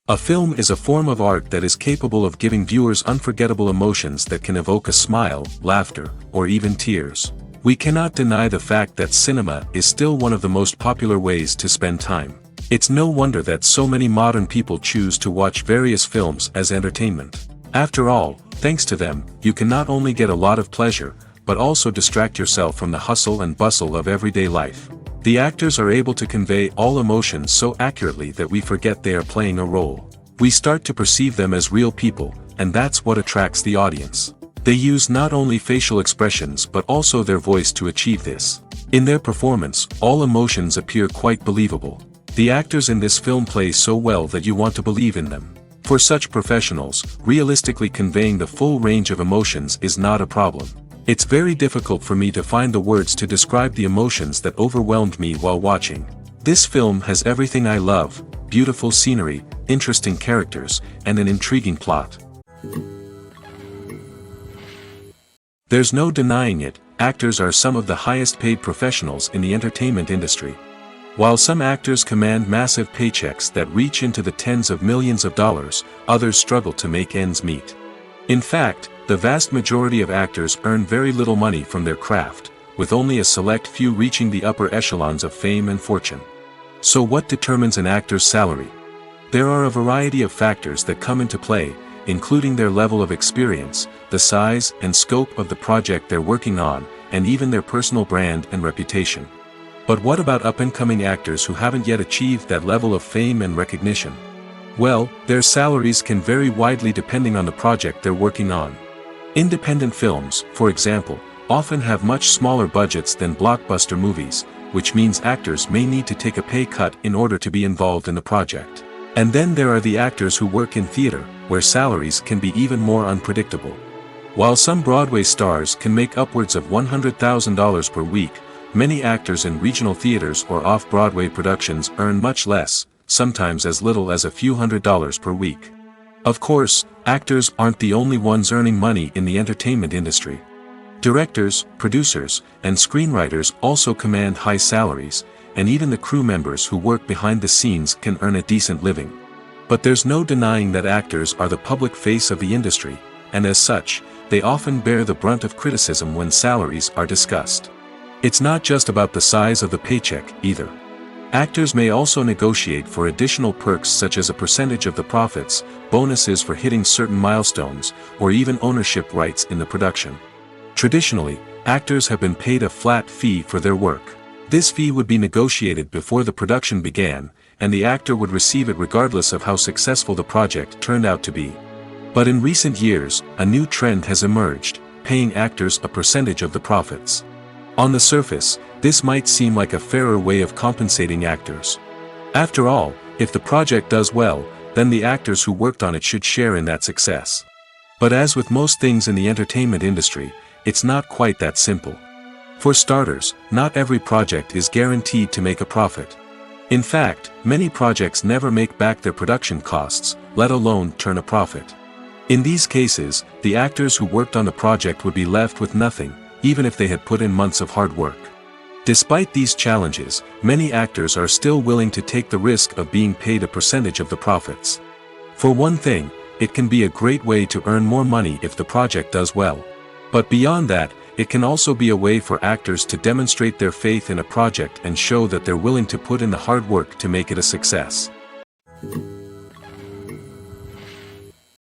A film is a form of art that is capable of giving viewers unforgettable emotions that can evoke a smile, laughter, or even tears. We cannot deny the fact that cinema is still one of the most popular ways to spend time. It's no wonder that so many modern people choose to watch various films as entertainment. After all, thanks to them, you can not only get a lot of pleasure, but also distract yourself from the hustle and bustle of everyday life. The actors are able to convey all emotions so accurately that we forget they are playing a role. We start to perceive them as real people, and that's what attracts the audience. They use not only facial expressions but also their voice to achieve this. In their performance, all emotions appear quite believable. The actors in this film play so well that you want to believe in them. For such professionals, realistically conveying the full range of emotions is not a problem. It's very difficult for me to find the words to describe the emotions that overwhelmed me while watching. This film has everything I love: beautiful scenery, interesting characters, and an intriguing plot. There's no denying it, actors are some of the highest paid professionals in the entertainment industry. While some actors command massive paychecks that reach into the tens of millions of dollars, others struggle to make ends meet. In fact, the vast majority of actors earn very little money from their craft, with only a select few reaching the upper echelons of fame and fortune. So what determines an actor's salary? There are a variety of factors that come into play, including their level of experience, the size and scope of the project they're working on, and even their personal brand and reputation. But what about up-and-coming actors who haven't yet achieved that level of fame and recognition? Well, their salaries can vary widely depending on the project they're working on. Independent films, for example, often have much smaller budgets than blockbuster movies, which means actors may need to take a pay cut in order to be involved in the project. And then there are the actors who work in theater, where salaries can be even more unpredictable. While some Broadway stars can make upwards of $100,000 per week, many actors in regional theaters or off-Broadway productions earn much less, sometimes as little as a few $100s per week. Of course, actors aren't the only ones earning money in the entertainment industry. Directors, producers, and screenwriters also command high salaries, and even the crew members who work behind the scenes can earn a decent living. But there's no denying that actors are the public face of the industry, and as such, they often bear the brunt of criticism when salaries are discussed. It's not just about the size of the paycheck, either. Actors may also negotiate for additional perks such as a percentage of the profits, bonuses for hitting certain milestones, or even ownership rights in the production. Traditionally, actors have been paid a flat fee for their work. This fee would be negotiated before the production began, and the actor would receive it regardless of how successful the project turned out to be. But in recent years, a new trend has emerged, paying actors a percentage of the profits. On the surface, this might seem like a fairer way of compensating actors. After all, if the project does well, then the actors who worked on it should share in that success. But as with most things in the entertainment industry, it's not quite that simple. For starters, not every project is guaranteed to make a profit. In fact, many projects never make back their production costs, let alone turn a profit. In these cases, the actors who worked on the project would be left with nothing, even if they had put in months of hard work. Despite these challenges, many actors are still willing to take the risk of being paid a percentage of the profits. For one thing, it can be a great way to earn more money if the project does well. But beyond that, it can also be a way for actors to demonstrate their faith in a project and show that they're willing to put in the hard work to make it a success.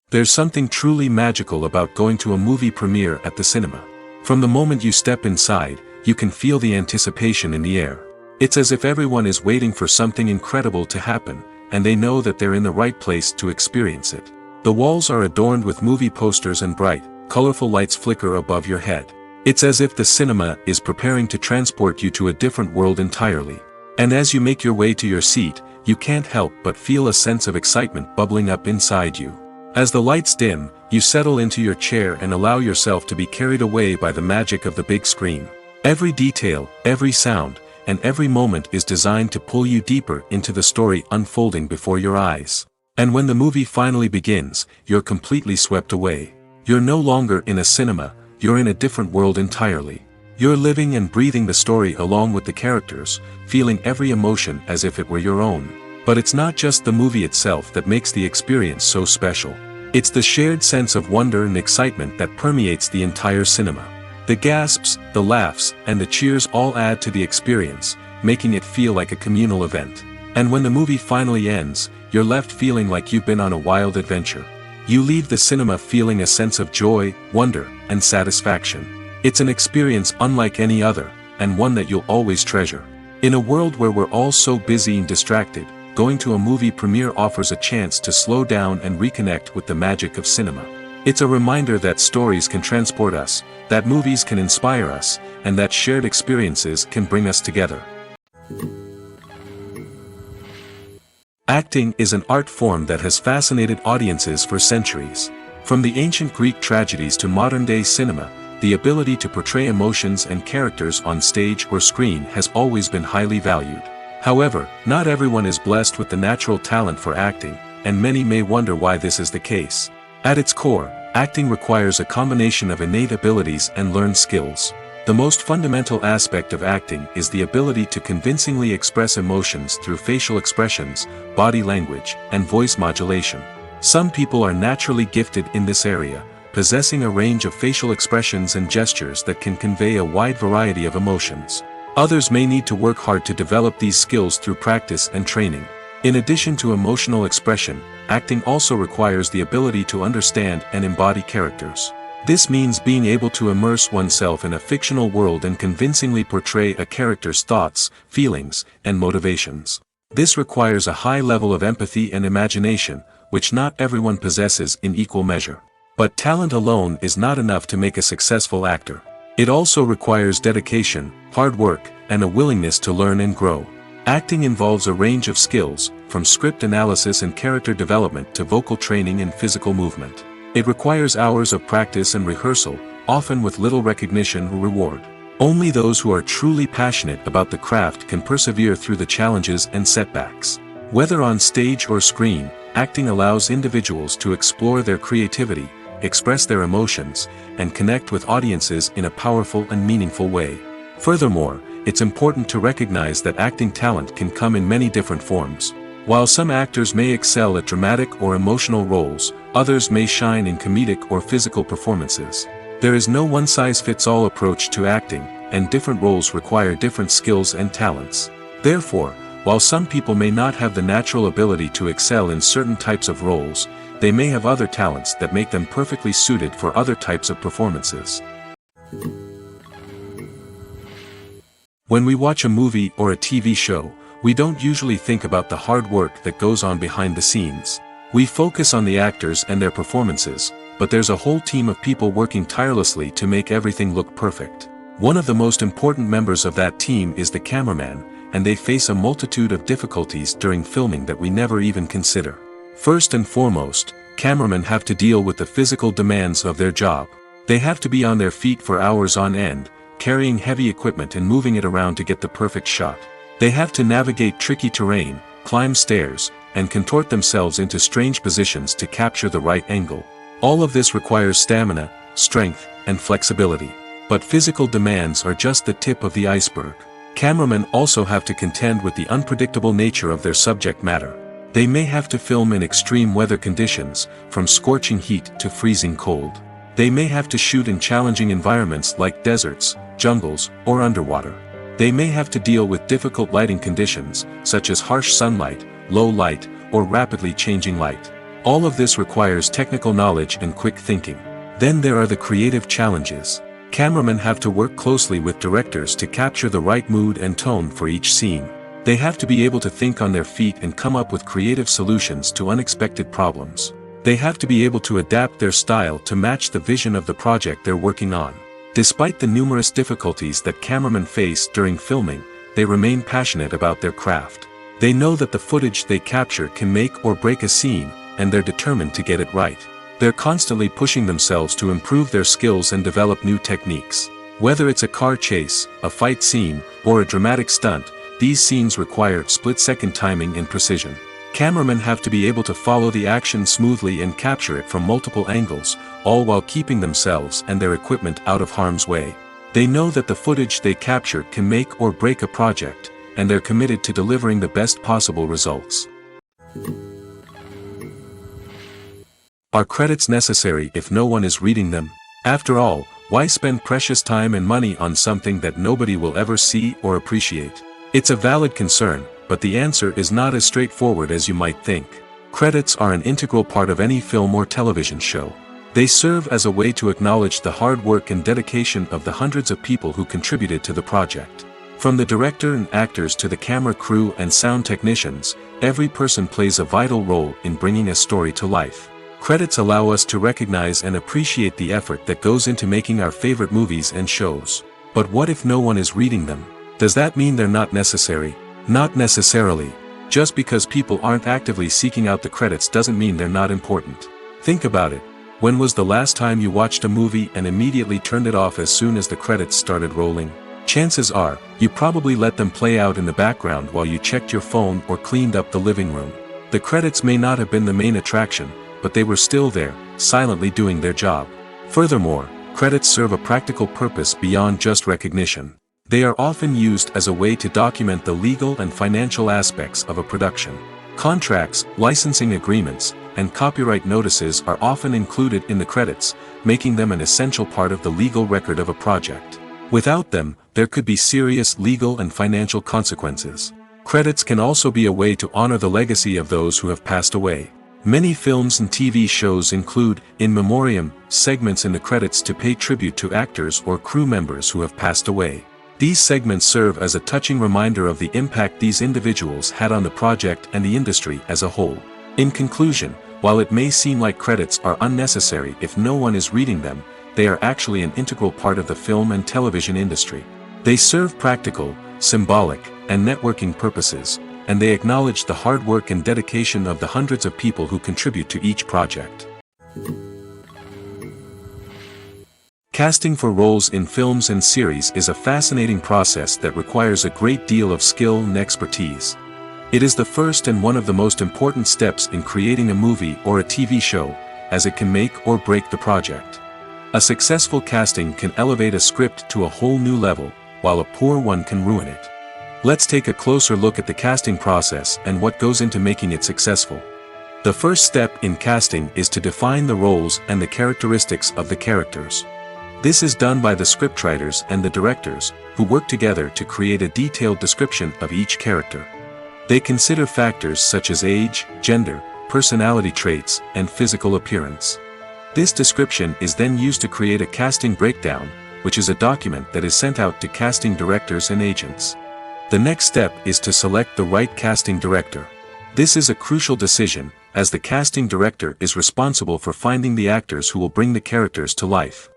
There's something truly magical about going to a movie premiere at the cinema. From the moment you step inside, you can feel the anticipation in the air. It's as if everyone is waiting for something incredible to happen, and they know that they're in the right place to experience it. The walls are adorned with movie posters and bright, colorful lights flicker above your head. It's as if the cinema is preparing to transport you to a different world entirely. And as you make your way to your seat, you can't help but feel a sense of excitement bubbling up inside you. As the lights dim, you settle into your chair and allow yourself to be carried away by the magic of the big screen. Every detail, every sound, and every moment is designed to pull you deeper into the story unfolding before your eyes. And when the movie finally begins, you're completely swept away. You're no longer in a cinema, you're in a different world entirely. You're living and breathing the story along with the characters, feeling every emotion as if it were your own. But it's not just the movie itself that makes the experience so special. It's the shared sense of wonder and excitement that permeates the entire cinema. The gasps, the laughs, and the cheers all add to the experience, making it feel like a communal event. And when the movie finally ends, you're left feeling like you've been on a wild adventure. You leave the cinema feeling a sense of joy, wonder, and satisfaction. It's an experience unlike any other, and one that you'll always treasure. In a world where we're all so busy and distracted, going to a movie premiere offers a chance to slow down and reconnect with the magic of cinema. It's a reminder that stories can transport us, that movies can inspire us, and that shared experiences can bring us together. Acting is an art form that has fascinated audiences for centuries. From the ancient Greek tragedies to modern-day cinema, the ability to portray emotions and characters on stage or screen has always been highly valued. However, not everyone is blessed with the natural talent for acting, and many may wonder why this is the case. At its core, acting requires a combination of innate abilities and learned skills. The most fundamental aspect of acting is the ability to convincingly express emotions through facial expressions, body language, and voice modulation. Some people are naturally gifted in this area, possessing a range of facial expressions and gestures that can convey a wide variety of emotions. Others may need to work hard to develop these skills through practice and training. In addition to emotional expression, acting also requires the ability to understand and embody characters. This means being able to immerse oneself in a fictional world and convincingly portray a character's thoughts, feelings, and motivations. This requires a high level of empathy and imagination, which not everyone possesses in equal measure. But talent alone is not enough to make a successful actor. It also requires dedication, hard work, and a willingness to learn and grow. Acting involves a range of skills, from script analysis and character development to vocal training and physical movement. It requires hours of practice and rehearsal, often with little recognition or reward. Only those who are truly passionate about the craft can persevere through the challenges and setbacks. Whether on stage or screen, acting allows individuals to explore their creativity, express their emotions, and connect with audiences in a powerful and meaningful way. Furthermore, it's important to recognize that acting talent can come in many different forms. While some actors may excel at dramatic or emotional roles, others may shine in comedic or physical performances. There is no one-size-fits-all approach to acting, and different roles require different skills and talents. Therefore, while some people may not have the natural ability to excel in certain types of roles, they may have other talents that make them perfectly suited for other types of performances. When we watch a movie or a TV show, we don't usually think about the hard work that goes on behind the scenes. We focus on the actors and their performances, but there's a whole team of people working tirelessly to make everything look perfect. One of the most important members of that team is the cameraman, and they face a multitude of difficulties during filming that we never even consider. First and foremost, cameramen have to deal with the physical demands of their job. They have to be on their feet for hours on end, carrying heavy equipment and moving it around to get the perfect shot. They have to navigate tricky terrain, climb stairs, and contort themselves into strange positions to capture the right angle. All of this requires stamina, strength, and flexibility. But physical demands are just the tip of the iceberg. Cameramen also have to contend with the unpredictable nature of their subject matter. They may have to film in extreme weather conditions, from scorching heat to freezing cold. They may have to shoot in challenging environments like deserts, jungles, or underwater. They may have to deal with difficult lighting conditions, such as harsh sunlight, low light, or rapidly changing light. All of this requires technical knowledge and quick thinking. Then there are the creative challenges. Cameramen have to work closely with directors to capture the right mood and tone for each scene. They have to be able to think on their feet and come up with creative solutions to unexpected problems. They have to be able to adapt their style to match the vision of the project they're working on. Despite the numerous difficulties that cameramen face during filming, they remain passionate about their craft. They know that the footage they capture can make or break a scene, and they're determined to get it right. They're constantly pushing themselves to improve their skills and develop new techniques. Whether it's a car chase, a fight scene, or a dramatic stunt, these scenes require split-second timing and precision. Cameramen have to be able to follow the action smoothly and capture it from multiple angles, all while keeping themselves and their equipment out of harm's way. They know that the footage they capture can make or break a project, and they're committed to delivering the best possible results. Are credits necessary if no one is reading them? After all, why spend precious time and money on something that nobody will ever see or appreciate? It's a valid concern, but the answer is not as straightforward as you might think. Credits are an integral part of any film or television show. They serve as a way to acknowledge the hard work and dedication of the hundreds of people who contributed to the project. From the director and actors to the camera crew and sound technicians, every person plays a vital role in bringing a story to life. Credits allow us to recognize and appreciate the effort that goes into making our favorite movies and shows. But what if no one is reading them? Does that mean they're not necessary? Not necessarily. Just because people aren't actively seeking out the credits doesn't mean they're not important. Think about it. When was the last time you watched a movie and immediately turned it off as soon as the credits started rolling? Chances are, you probably let them play out in the background while you checked your phone or cleaned up the living room. The credits may not have been the main attraction, but they were still there, silently doing their job. Furthermore, credits serve a practical purpose beyond just recognition. They are often used as a way to document the legal and financial aspects of a production. Contracts, licensing agreements, and copyright notices are often included in the credits, making them an essential part of the legal record of a project. Without them, there could be serious legal and financial consequences. Credits can also be a way to honor the legacy of those who have passed away. Many films and TV shows include, in memoriam, segments in the credits to pay tribute to actors or crew members who have passed away. These segments serve as a touching reminder of the impact these individuals had on the project and the industry as a whole. In conclusion, while it may seem like credits are unnecessary if no one is reading them, they are actually an integral part of the film and television industry. They serve practical, symbolic, and networking purposes, and they acknowledge the hard work and dedication of the hundreds of people who contribute to each project. Casting for roles in films and series is a fascinating process that requires a great deal of skill and expertise. It is the first and one of the most important steps in creating a movie or a TV show, as it can make or break the project. A successful casting can elevate a script to a whole new level, while a poor one can ruin it. Let's take a closer look at the casting process and what goes into making it successful. The first step in casting is to define the roles and the characteristics of the characters. This is done by the scriptwriters and the directors, who work together to create a detailed description of each character. They consider factors such as age, gender, personality traits, and physical appearance. This description is then used to create a casting breakdown, which is a document that is sent out to casting directors and agents. The next step is to select the right casting director. This is a crucial decision, as the casting director is responsible for finding the actors who will bring the characters to life.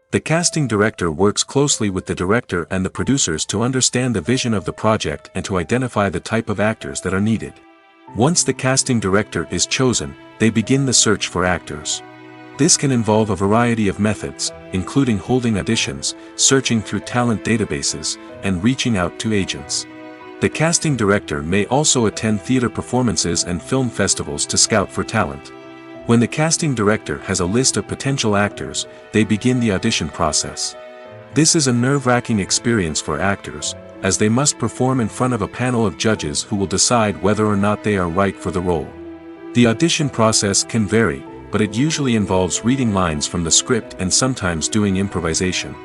The casting director works closely with the director and the producers to understand the vision of the project and to identify the type of actors that are needed. Once the casting director is chosen, they begin the search for actors. This can involve a variety of methods, including holding auditions, searching through talent databases, and reaching out to agents. The casting director may also attend theater performances and film festivals to scout for talent. When the casting director has a list of potential actors, they begin the audition process. This is a nerve-wracking experience for actors, as they must perform in front of a panel of judges who will decide whether or not they are right for the role. The audition process can vary, but it usually involves reading lines from the script and sometimes doing improvisation.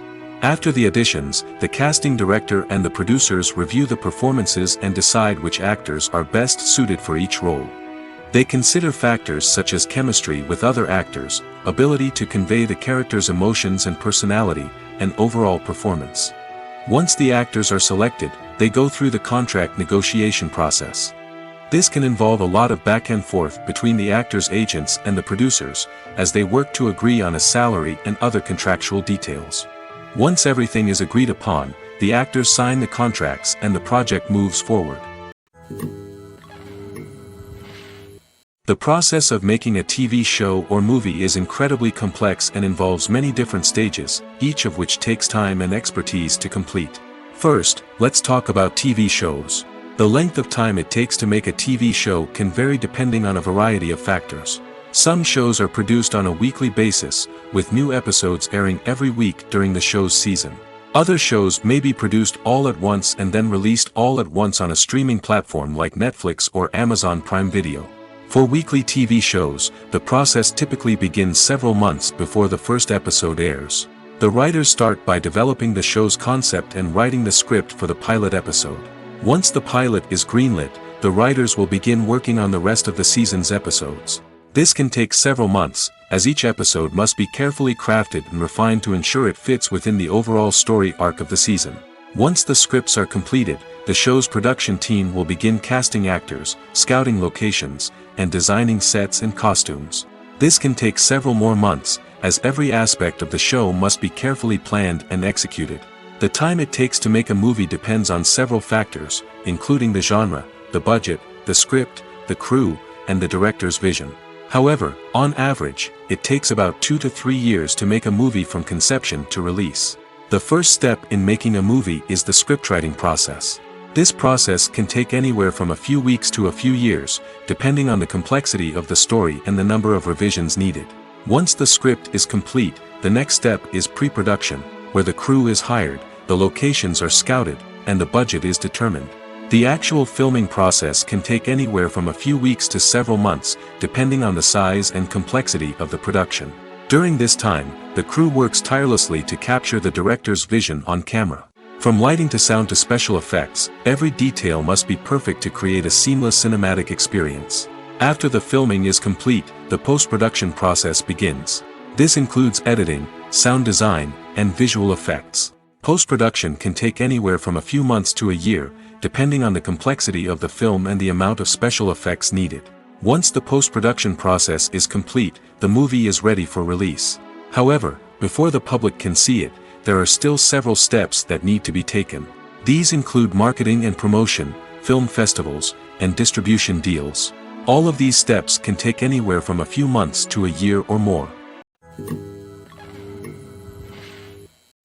After the auditions, the casting director and the producers review the performances and decide which actors are best suited for each role. They consider factors such as chemistry with other actors, ability to convey the character's emotions and personality, and overall performance. Once the actors are selected, they go through the contract negotiation process. This can involve a lot of back and forth between the actors' agents and the producers, as they work to agree on a salary and other contractual details. Once everything is agreed upon, the actors sign the contracts and the project moves forward. The process of making a TV show or movie is incredibly complex and involves many different stages, each of which takes time and expertise to complete. First, let's talk about TV shows. The length of time it takes to make a TV show can vary depending on a variety of factors. Some shows are produced on a weekly basis, with new episodes airing every week during the show's season. Other shows may be produced all at once and then released all at once on a streaming platform like Netflix or Amazon Prime Video. For weekly TV shows, the process typically begins several months before the first episode airs. The writers start by developing the show's concept and writing the script for the pilot episode. Once the pilot is greenlit, the writers will begin working on the rest of the season's episodes. This can take several months, as each episode must be carefully crafted and refined to ensure it fits within the overall story arc of the season. Once the scripts are completed, the show's production team will begin casting actors, scouting locations, and designing sets and costumes. This can take several more months, as every aspect of the show must be carefully planned and executed. The time it takes to make a movie depends on several factors, including the genre, the budget, the script, the crew, and the director's vision. However, on average, it takes about 2 to 3 years to make a movie from conception to release. The first step in making a movie is the scriptwriting process. This process can take anywhere from a few weeks to a few years, depending on the complexity of the story and the number of revisions needed. Once the script is complete, the next step is pre-production, where the crew is hired, the locations are scouted, and the budget is determined. The actual filming process can take anywhere from a few weeks to several months, depending on the size and complexity of the production. During this time, the crew works tirelessly to capture the director's vision on camera. From lighting to sound to special effects, every detail must be perfect to create a seamless cinematic experience. After the filming is complete, the post-production process begins. This includes editing, sound design, and visual effects. Post-production can take anywhere from a few months to a year, depending on the complexity of the film and the amount of special effects needed. Once the post-production process is complete, the movie is ready for release. However, before the public can see it, there are still several steps that need to be taken. These include marketing and promotion, film festivals, and distribution deals. All of these steps can take anywhere from a few months to a year or more.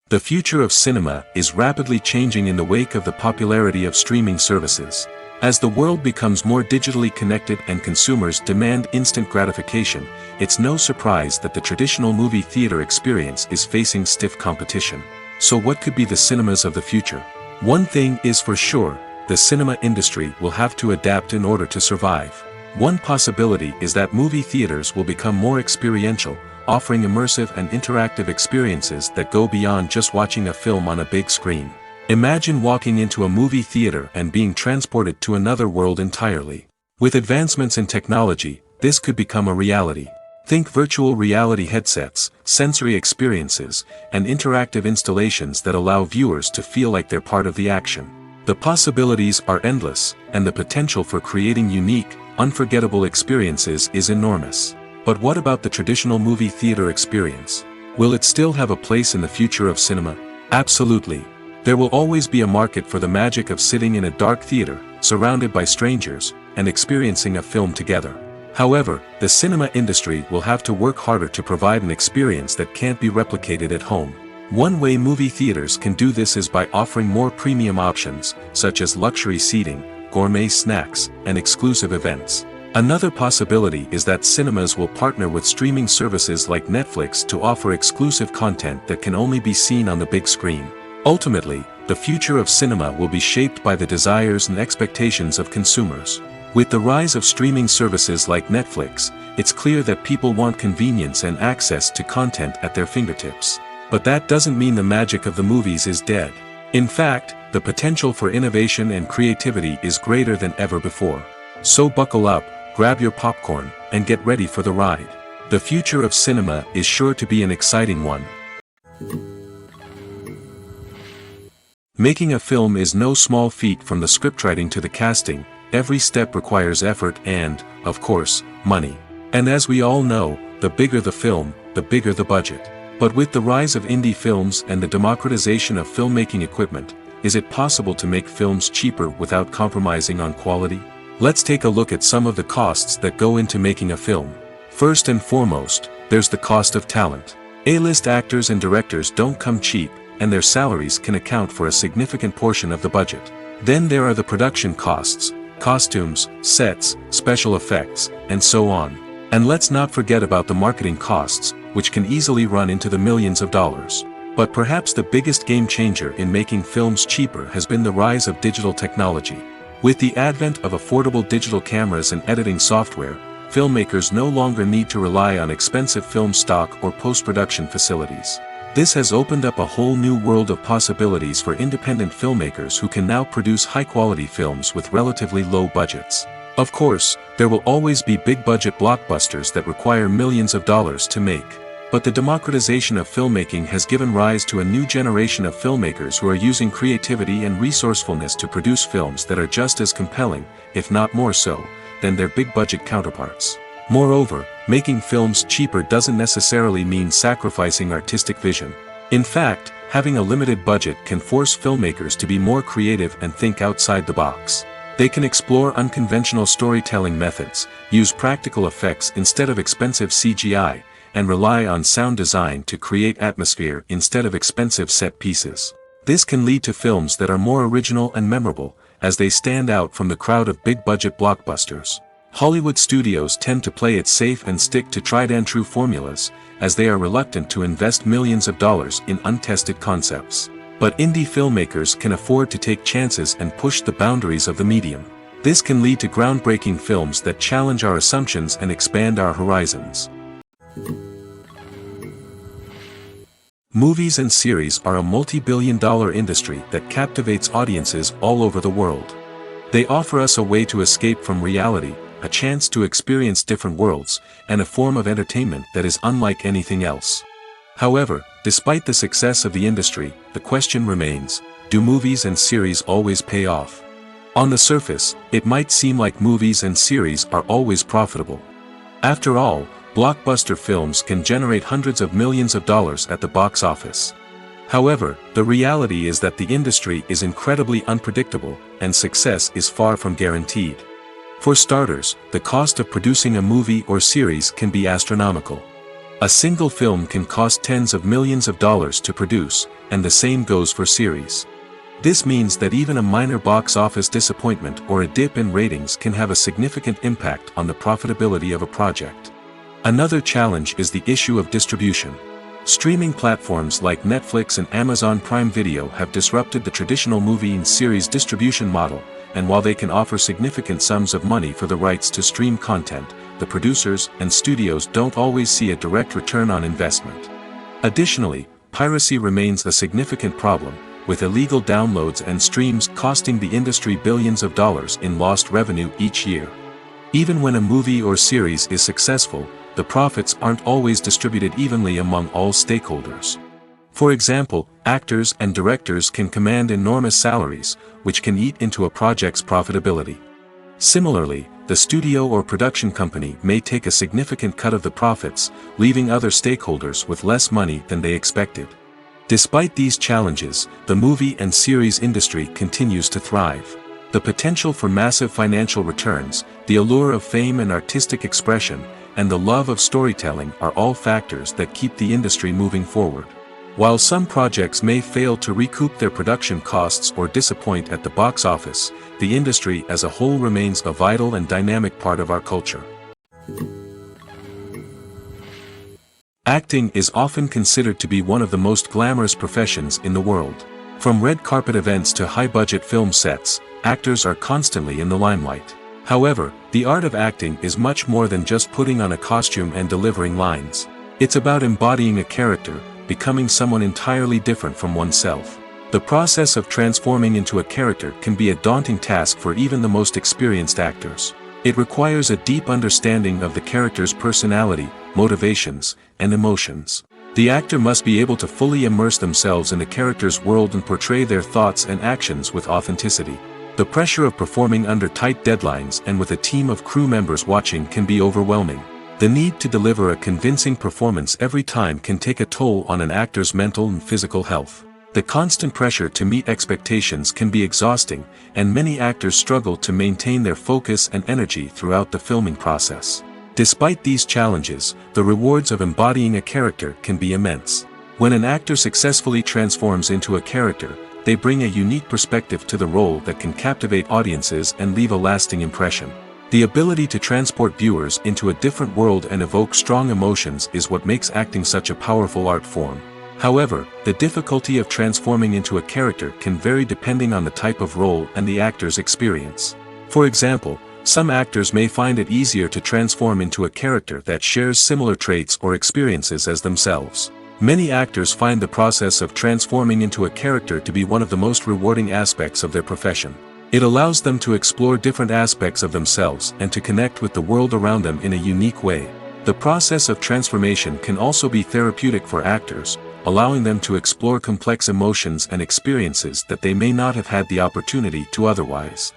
The future of cinema is rapidly changing in the wake of the popularity of streaming services. As the world becomes more digitally connected and consumers demand instant gratification, it's no surprise that the traditional movie theater experience is facing stiff competition. So what could be the cinemas of the future? One thing is for sure, the cinema industry will have to adapt in order to survive. One possibility is that movie theaters will become more experiential, offering immersive and interactive experiences that go beyond just watching a film on a big screen. Imagine walking into a movie theater and being transported to another world entirely. With advancements in technology, this could become a reality. Think virtual reality headsets, sensory experiences, and interactive installations that allow viewers to feel like they're part of the action. The possibilities are endless, and the potential for creating unique, unforgettable experiences is enormous. But what about the traditional movie theater experience? Will it still have a place in the future of cinema? Absolutely. There will always be a market for the magic of sitting in a dark theater, surrounded by strangers, and experiencing a film together. However, the cinema industry will have to work harder to provide an experience that can't be replicated at home. One way movie theaters can do this is by offering more premium options, such as luxury seating, gourmet snacks, and exclusive events. Another possibility is that cinemas will partner with streaming services like Netflix to offer exclusive content that can only be seen on the big screen. Ultimately, the future of cinema will be shaped by the desires and expectations of consumers. With the rise of streaming services like Netflix, it's clear that people want convenience and access to content at their fingertips. But that doesn't mean the magic of the movies is dead. In fact, the potential for innovation and creativity is greater than ever before. So buckle up, grab your popcorn, and get ready for the ride. The future of cinema is sure to be an exciting one. Making a film is no small feat. From the scriptwriting to the casting, every step requires effort and, of course, money. And as we all know, the bigger the film, the bigger the budget. But with the rise of indie films and the democratization of filmmaking equipment, is it possible to make films cheaper without compromising on quality? Let's take a look at some of the costs that go into making a film. First and foremost, there's the cost of talent. A-list actors and directors don't come cheap, and their salaries can account for a significant portion of the budget. Then there are the production costs, costumes, sets, special effects, and so on. And let's not forget about the marketing costs, which can easily run into the millions of dollars. But perhaps the biggest game changer in making films cheaper has been the rise of digital technology. With the advent of affordable digital cameras and editing software, filmmakers no longer need to rely on expensive film stock or post-production facilities. This has opened up a whole new world of possibilities for independent filmmakers who can now produce high-quality films with relatively low budgets. Of course, there will always be big-budget blockbusters that require millions of dollars to make. But the democratization of filmmaking has given rise to a new generation of filmmakers who are using creativity and resourcefulness to produce films that are just as compelling, if not more so, than their big-budget counterparts. Moreover, making films cheaper doesn't necessarily mean sacrificing artistic vision. In fact, having a limited budget can force filmmakers to be more creative and think outside the box. They can explore unconventional storytelling methods, use practical effects instead of expensive CGI, and rely on sound design to create atmosphere instead of expensive set pieces. This can lead to films that are more original and memorable, as they stand out from the crowd of big-budget blockbusters. Hollywood studios tend to play it safe and stick to tried-and-true formulas, as they are reluctant to invest millions of dollars in untested concepts. But indie filmmakers can afford to take chances and push the boundaries of the medium. This can lead to groundbreaking films that challenge our assumptions and expand our horizons. Movies and series are a multi-billion-dollar industry that captivates audiences all over the world. They offer us a way to escape from reality, a chance to experience different worlds, and a form of entertainment that is unlike anything else. However, despite the success of the industry, the question remains, do movies and series always pay off? On the surface, it might seem like movies and series are always profitable. After all, blockbuster films can generate hundreds of millions of dollars at the box office. However, the reality is that the industry is incredibly unpredictable, and success is far from guaranteed. For starters, the cost of producing a movie or series can be astronomical. A single film can cost tens of millions of dollars to produce, and the same goes for series. This means that even a minor box office disappointment or a dip in ratings can have a significant impact on the profitability of a project. Another challenge is the issue of distribution. Streaming platforms like Netflix and Amazon Prime Video have disrupted the traditional movie and series distribution model, and while they can offer significant sums of money for the rights to stream content, the producers and studios don't always see a direct return on investment. Additionally, piracy remains a significant problem, with illegal downloads and streams costing the industry billions of dollars in lost revenue each year. Even when a movie or series is successful, the profits aren't always distributed evenly among all stakeholders. For example, actors and directors can command enormous salaries, which can eat into a project's profitability. Similarly, the studio or production company may take a significant cut of the profits, leaving other stakeholders with less money than they expected. Despite these challenges, the movie and series industry continues to thrive. The potential for massive financial returns, the allure of fame and artistic expression, and the love of storytelling are all factors that keep the industry moving forward. While some projects may fail to recoup their production costs or disappoint at the box office, the industry as a whole remains a vital and dynamic part of our culture. Acting is often considered to be one of the most glamorous professions in the world. From red carpet events to high-budget film sets, actors are constantly in the limelight. However, the art of acting is much more than just putting on a costume and delivering lines. It's about embodying a character, becoming someone entirely different from oneself. The process of transforming into a character can be a daunting task for even the most experienced actors. It requires a deep understanding of the character's personality, motivations, and emotions. The actor must be able to fully immerse themselves in the character's world and portray their thoughts and actions with authenticity. The pressure of performing under tight deadlines and with a team of crew members watching can be overwhelming. The need to deliver a convincing performance every time can take a toll on an actor's mental and physical health. The constant pressure to meet expectations can be exhausting, and many actors struggle to maintain their focus and energy throughout the filming process. Despite these challenges, the rewards of embodying a character can be immense. When an actor successfully transforms into a character, they bring a unique perspective to the role that can captivate audiences and leave a lasting impression. The ability to transport viewers into a different world and evoke strong emotions is what makes acting such a powerful art form. However, the difficulty of transforming into a character can vary depending on the type of role and the actor's experience. For example, Some actors may find it easier to transform into a character that shares similar traits or experiences as themselves. Many actors find the process of transforming into a character to be one of the most rewarding aspects of their profession. It allows them to explore different aspects of themselves and to connect with the world around them in a unique way. The process of transformation can also be therapeutic for actors, allowing them to explore complex emotions and experiences that they may not have had the opportunity to otherwise.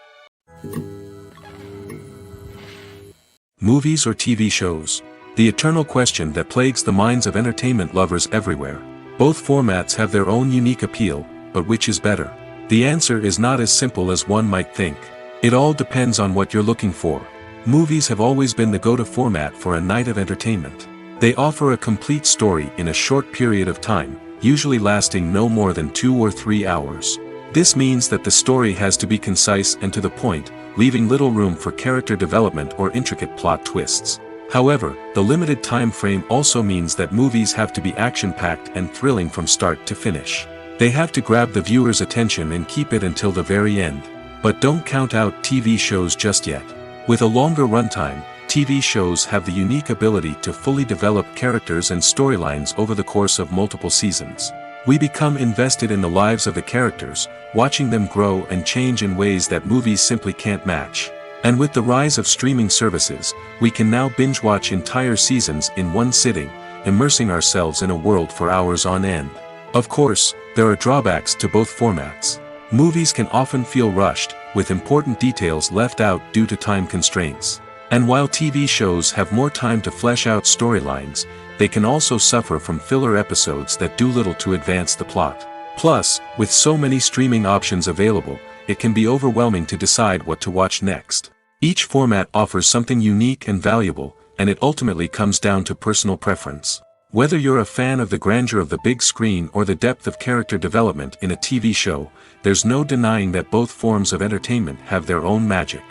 Movies or TV shows? The eternal question that plagues the minds of entertainment lovers everywhere. Both formats have their own unique appeal, but which is better? The answer is not as simple as one might think. It all depends on what you're looking for. Movies have always been the go-to format for a night of entertainment. They offer a complete story in a short period of time, usually lasting no more than 2 or 3 hours. This means that the story has to be concise and to the point, leaving little room for character development or intricate plot twists. However, the limited time frame also means that movies have to be action-packed and thrilling from start to finish. They have to grab the viewer's attention and keep it until the very end. But don't count out TV shows just yet. With a longer runtime, TV shows have the unique ability to fully develop characters and storylines over the course of multiple seasons. We become invested in the lives of the characters, watching them grow and change in ways that movies simply can't match. And with the rise of streaming services, we can now binge-watch entire seasons in one sitting, immersing ourselves in a world for hours on end. Of course, there are drawbacks to both formats. Movies can often feel rushed, with important details left out due to time constraints. And while TV shows have more time to flesh out storylines, they can also suffer from filler episodes that do little to advance the plot. Plus, with so many streaming options available, it can be overwhelming to decide what to watch next. Each format offers something unique and valuable, and it ultimately comes down to personal preference. Whether you're a fan of the grandeur of the big screen or the depth of character development in a TV show, there's no denying that both forms of entertainment have their own magic.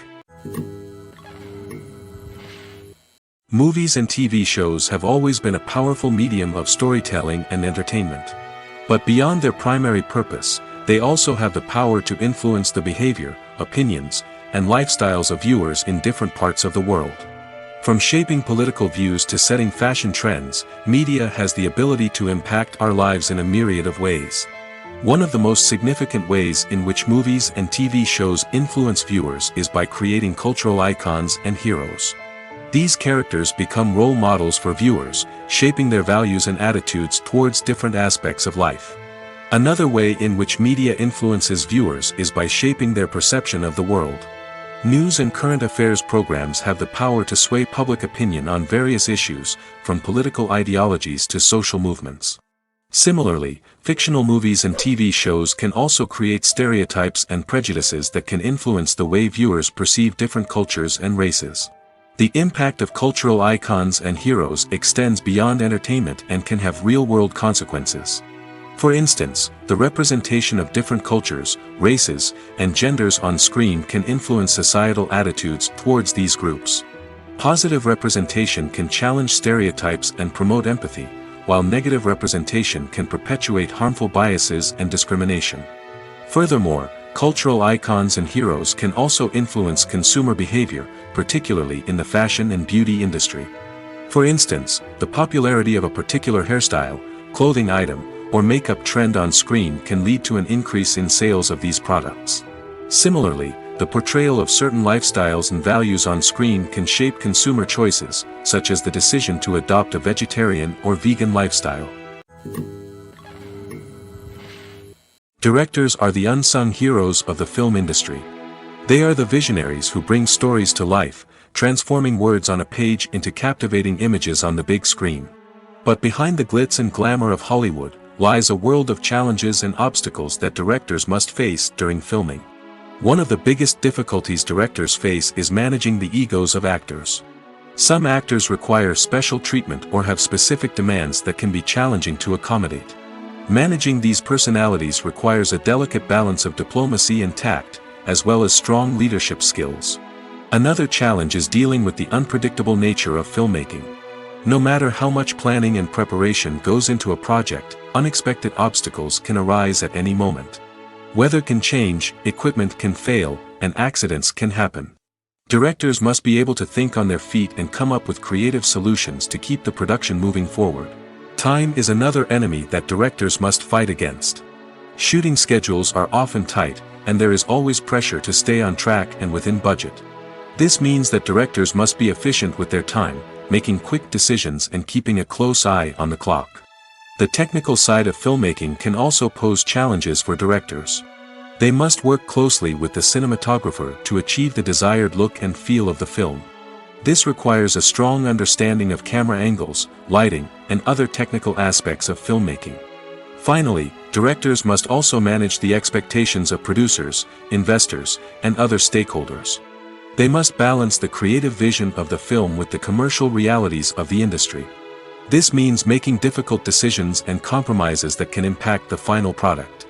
Movies and TV shows have always been a powerful medium of storytelling and entertainment. But beyond their primary purpose, they also have the power to influence the behavior, opinions, and lifestyles of viewers in different parts of the world. From shaping political views to setting fashion trends, media has the ability to impact our lives in a myriad of ways. One of the most significant ways in which movies and TV shows influence viewers is by creating cultural icons and heroes. These characters become role models for viewers, shaping their values and attitudes towards different aspects of life. Another way in which media influences viewers is by shaping their perception of the world. News and current affairs programs have the power to sway public opinion on various issues, from political ideologies to social movements. Similarly, fictional movies and TV shows can also create stereotypes and prejudices that can influence the way viewers perceive different cultures and races. The impact of cultural icons and heroes extends beyond entertainment and can have real-world consequences. For instance, the representation of different cultures, races, and genders on screen can influence societal attitudes towards these groups. Positive representation can challenge stereotypes and promote empathy, while negative representation can perpetuate harmful biases and discrimination. Furthermore, cultural icons and heroes can also influence consumer behavior, particularly in the fashion and beauty industry. For instance, the popularity of a particular hairstyle, clothing item, or makeup trend on screen can lead to an increase in sales of these products. Similarly, the portrayal of certain lifestyles and values on screen can shape consumer choices, such as the decision to adopt a vegetarian or vegan lifestyle. Directors are the unsung heroes of the film industry. They are the visionaries who bring stories to life, transforming words on a page into captivating images on the big screen. But behind the glitz and glamour of Hollywood lies a world of challenges and obstacles that directors must face during filming. One of the biggest difficulties directors face is managing the egos of actors. Some actors require special treatment or have specific demands that can be challenging to accommodate. Managing these personalities requires a delicate balance of diplomacy and tact, as well as strong leadership skills. Another challenge is dealing with the unpredictable nature of filmmaking. No matter how much planning and preparation goes into a project, unexpected obstacles can arise at any moment. Weather can change, equipment can fail, and accidents can happen. Directors must be able to think on their feet and come up with creative solutions to keep the production moving forward. Time is another enemy that directors must fight against. Shooting schedules are often tight, and there is always pressure to stay on track and within budget. This means that directors must be efficient with their time, making quick decisions and keeping a close eye on the clock. The technical side of filmmaking can also pose challenges for directors. They must work closely with the cinematographer to achieve the desired look and feel of the film. This requires a strong understanding of camera angles, lighting, and other technical aspects of filmmaking. Finally, directors must also manage the expectations of producers, investors, and other stakeholders. They must balance the creative vision of the film with the commercial realities of the industry. This means making difficult decisions and compromises that can impact the final product.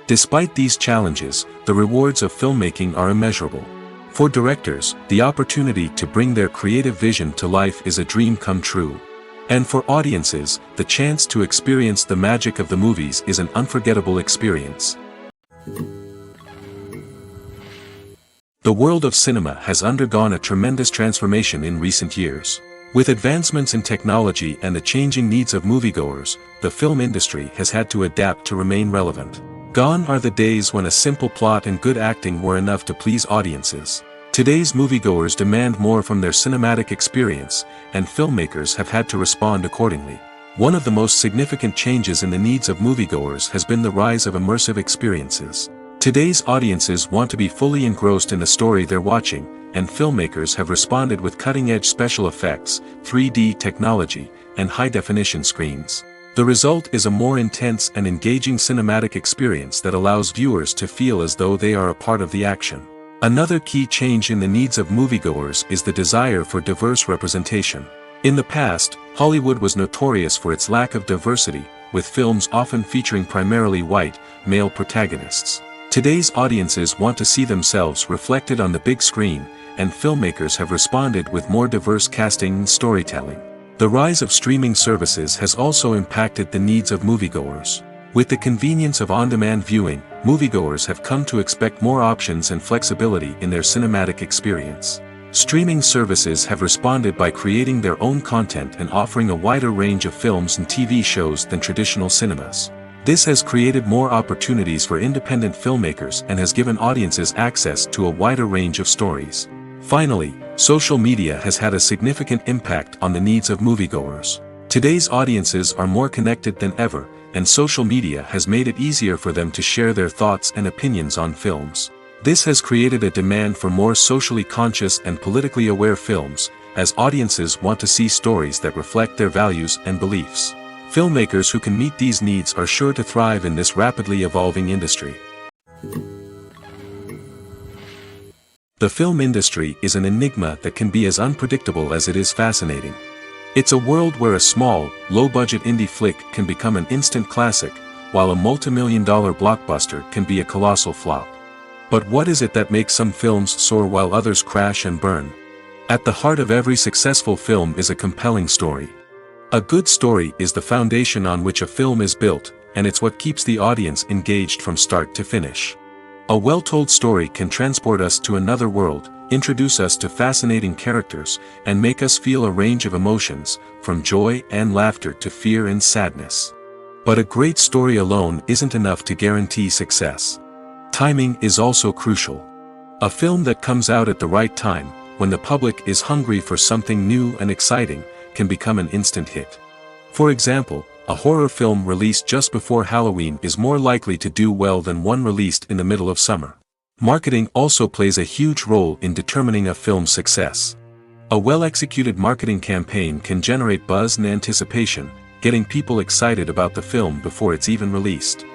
Despite these challenges, the rewards of filmmaking are immeasurable. For directors, the opportunity to bring their creative vision to life is a dream come true. And for audiences, the chance to experience the magic of the movies is an unforgettable experience. The world of cinema has undergone a tremendous transformation in recent years. With advancements in technology and the changing needs of moviegoers, the film industry has had to adapt to remain relevant. Gone are the days when a simple plot and good acting were enough to please audiences. Today's moviegoers demand more from their cinematic experience, and filmmakers have had to respond accordingly. One of the most significant changes in the needs of moviegoers has been the rise of immersive experiences. Today's audiences want to be fully engrossed in the story they're watching, and filmmakers have responded with cutting-edge special effects, 3D technology, and high-definition screens. The result is a more intense and engaging cinematic experience that allows viewers to feel as though they are a part of the action. Another key change in the needs of moviegoers is the desire for diverse representation. In the past, Hollywood was notorious for its lack of diversity, with films often featuring primarily white, male protagonists. Today's audiences want to see themselves reflected on the big screen, and filmmakers have responded with more diverse casting and storytelling. The rise of streaming services has also impacted the needs of moviegoers. With the convenience of on-demand viewing, moviegoers have come to expect more options and flexibility in their cinematic experience. Streaming services have responded by creating their own content and offering a wider range of films and TV shows than traditional cinemas. This has created more opportunities for independent filmmakers and has given audiences access to a wider range of stories. Finally, social media has had a significant impact on the needs of moviegoers. Today's audiences are more connected than ever, and social media has made it easier for them to share their thoughts and opinions on films. This has created a demand for more socially conscious and politically aware films, as audiences want to see stories that reflect their values and beliefs. Filmmakers who can meet these needs are sure to thrive in this rapidly evolving industry. The film industry is an enigma that can be as unpredictable as it is fascinating. It's a world where a small, low-budget indie flick can become an instant classic, while a multi-million-dollar blockbuster can be a colossal flop. But what is it that makes some films soar while others crash and burn? At the heart of every successful film is a compelling story. A good story is the foundation on which a film is built, and it's what keeps the audience engaged from start to finish. A well-told story can transport us to another world, introduce us to fascinating characters, and make us feel a range of emotions, from joy and laughter to fear and sadness. But a great story alone isn't enough to guarantee success. Timing is also crucial. A film that comes out at the right time, when the public is hungry for something new and exciting, can become an instant hit. For example, a horror film released just before Halloween is more likely to do well than one released in the middle of summer. Marketing also plays a huge role in determining a film's success. A well-executed marketing campaign can generate buzz and anticipation, getting people excited about the film before it's even released.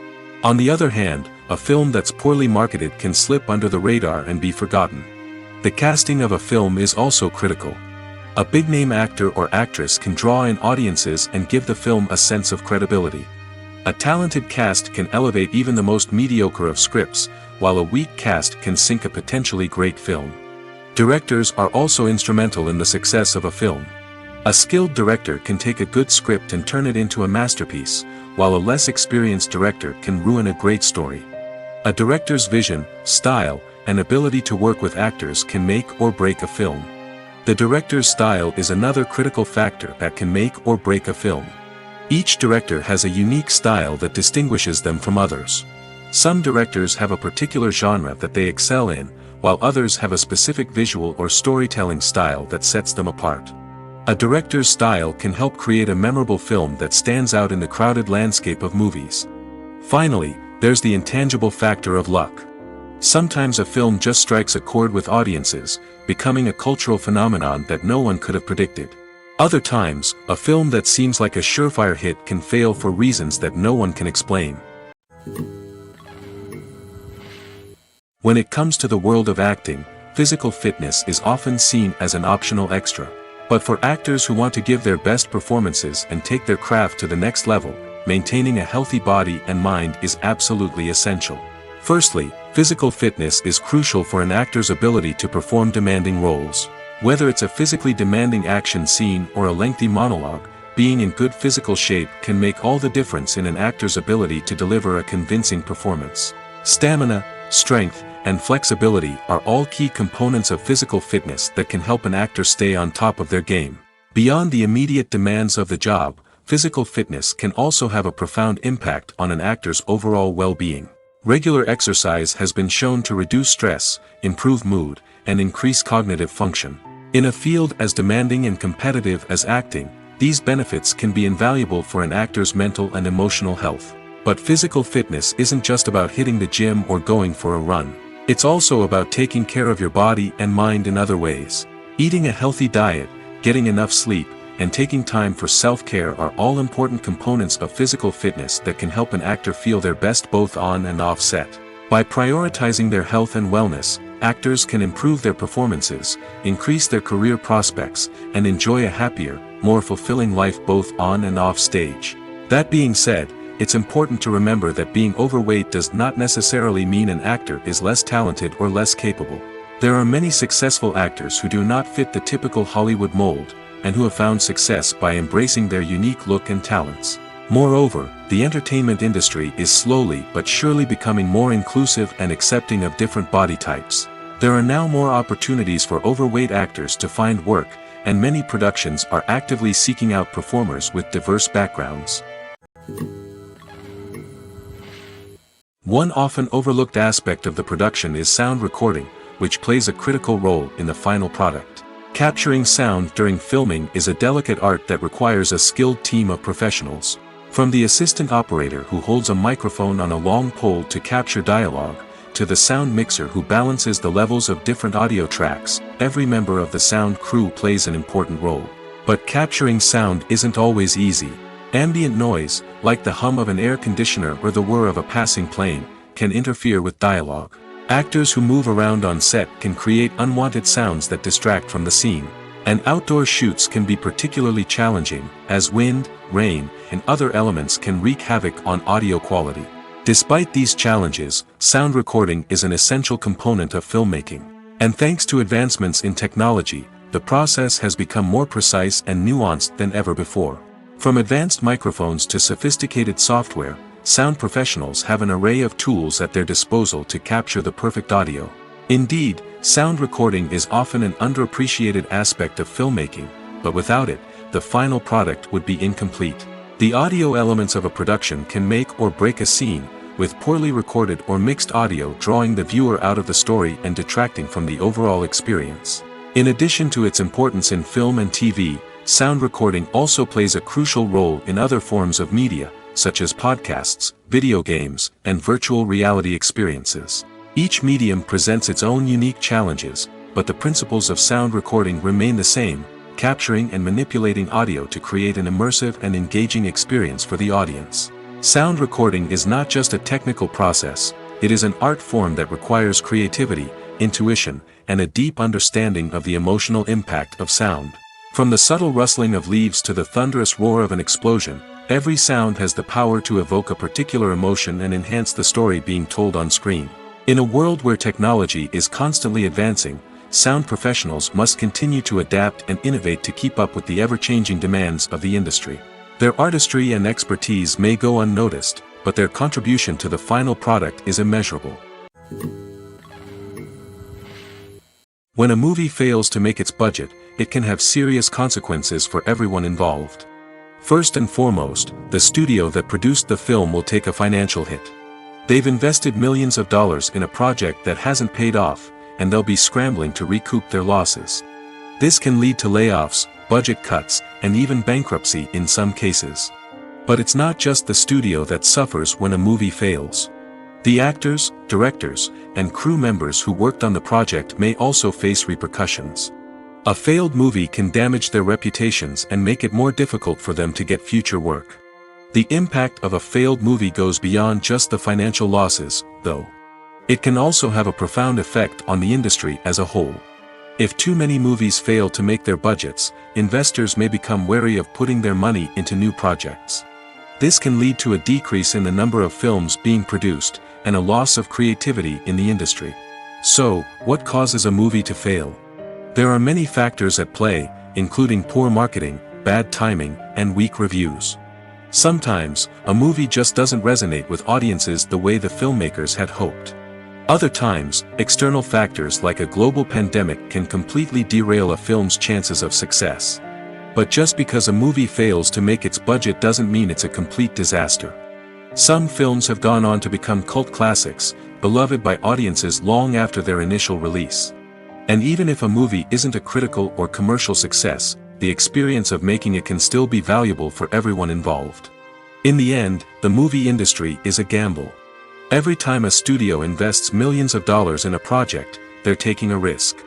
On the other hand, a film that's poorly marketed can slip under the radar and be forgotten. The casting of a film is also critical. A big-name actor or actress can draw in audiences and give the film a sense of credibility. A talented cast can elevate even the most mediocre of scripts, while a weak cast can sink a potentially great film. Directors are also instrumental in the success of a film. A skilled director can take a good script and turn it into a masterpiece, while a less experienced director can ruin a great story. A director's vision, style, and ability to work with actors can make or break a film. The director's style is another critical factor that can make or break a film. Each director has a unique style that distinguishes them from others. Some directors have a particular genre that they excel in, while others have a specific visual or storytelling style that sets them apart. A director's style can help create a memorable film that stands out in the crowded landscape of movies. Finally, there's the intangible factor of luck. Sometimes a film just strikes a chord with audiences, becoming a cultural phenomenon that no one could have predicted. Other times, a film that seems like a surefire hit can fail for reasons that no one can explain. When it comes to the world of acting, physical fitness is often seen as an optional extra. But for actors who want to give their best performances and take their craft to the next level, maintaining a healthy body and mind is absolutely essential. Firstly, physical fitness is crucial for an actor's ability to perform demanding roles. Whether it's a physically demanding action scene or a lengthy monologue, being in good physical shape can make all the difference in an actor's ability to deliver a convincing performance. Stamina, strength, and flexibility are all key components of physical fitness that can help an actor stay on top of their game. Beyond the immediate demands of the job, physical fitness can also have a profound impact on an actor's overall well-being. Regular exercise has been shown to reduce stress, improve mood, and increase cognitive function. In a field as demanding and competitive as acting, these benefits can be invaluable for an actor's mental and emotional health. But physical fitness isn't just about hitting the gym or going for a run. It's also about taking care of your body and mind in other ways. Eating a healthy diet, getting enough sleep, and taking time for self-care are all important components of physical fitness that can help an actor feel their best both on and off set. By prioritizing their health and wellness, actors can improve their performances, increase their career prospects, and enjoy a happier, more fulfilling life both on and off stage. That being said, it's important to remember that being overweight does not necessarily mean an actor is less talented or less capable. There are many successful actors who do not fit the typical Hollywood mold, and who have found success by embracing their unique look and talents. Moreover, the entertainment industry is slowly but surely becoming more inclusive and accepting of different body types. There are now more opportunities for overweight actors to find work, and many productions are actively seeking out performers with diverse backgrounds. One often overlooked aspect of the production is sound recording, which plays a critical role in the final product. Capturing sound during filming is a delicate art that requires a skilled team of professionals. From the assistant operator who holds a microphone on a long pole to capture dialogue, to the sound mixer who balances the levels of different audio tracks, every member of the sound crew plays an important role. But capturing sound isn't always easy. Ambient noise, like the hum of an air conditioner or the whir of a passing plane, can interfere with dialogue. Actors who move around on set can create unwanted sounds that distract from the scene. And outdoor shoots can be particularly challenging, as wind, rain, and other elements can wreak havoc on audio quality. Despite these challenges, sound recording is an essential component of filmmaking. And thanks to advancements in technology, the process has become more precise and nuanced than ever before. From advanced microphones to sophisticated software, sound professionals have an array of tools at their disposal to capture the perfect audio. Indeed, sound recording is often an underappreciated aspect of filmmaking, but without it, the final product would be incomplete. The audio elements of a production can make or break a scene, with poorly recorded or mixed audio drawing the viewer out of the story and detracting from the overall experience. In addition to its importance in film and TV, sound recording also plays a crucial role in other forms of media, such as podcasts, video games, and virtual reality experiences. Each medium presents its own unique challenges, but the principles of sound recording remain the same, capturing and manipulating audio to create an immersive and engaging experience for the audience. Sound recording is not just a technical process, it is an art form that requires creativity, intuition, and a deep understanding of the emotional impact of sound. From the subtle rustling of leaves to the thunderous roar of an explosion, every sound has the power to evoke a particular emotion and enhance the story being told on screen. In a world where technology is constantly advancing, sound professionals must continue to adapt and innovate to keep up with the ever-changing demands of the industry. Their artistry and expertise may go unnoticed, but their contribution to the final product is immeasurable. When a movie fails to make its budget, it can have serious consequences for everyone involved. First and foremost, the studio that produced the film will take a financial hit. They've invested millions of dollars in a project that hasn't paid off, and they'll be scrambling to recoup their losses. This can lead to layoffs, budget cuts, and even bankruptcy in some cases. But it's not just the studio that suffers when a movie fails. The actors, directors, and crew members who worked on the project may also face repercussions. A failed movie can damage their reputations and make it more difficult for them to get future work. The impact of a failed movie goes beyond just the financial losses, though. It can also have a profound effect on the industry as a whole. If too many movies fail to make their budgets, investors may become wary of putting their money into new projects. This can lead to a decrease in the number of films being produced, and a loss of creativity in the industry. So, what causes a movie to fail? There are many factors at play, including poor marketing, bad timing, and weak reviews. Sometimes, a movie just doesn't resonate with audiences the way the filmmakers had hoped. Other times, external factors like a global pandemic can completely derail a film's chances of success. But just because a movie fails to make its budget doesn't mean it's a complete disaster. Some films have gone on to become cult classics, beloved by audiences long after their initial release. And even if a movie isn't a critical or commercial success, the experience of making it can still be valuable for everyone involved. In the end, the movie industry is a gamble. Every time a studio invests millions of dollars in a project, they're taking a risk.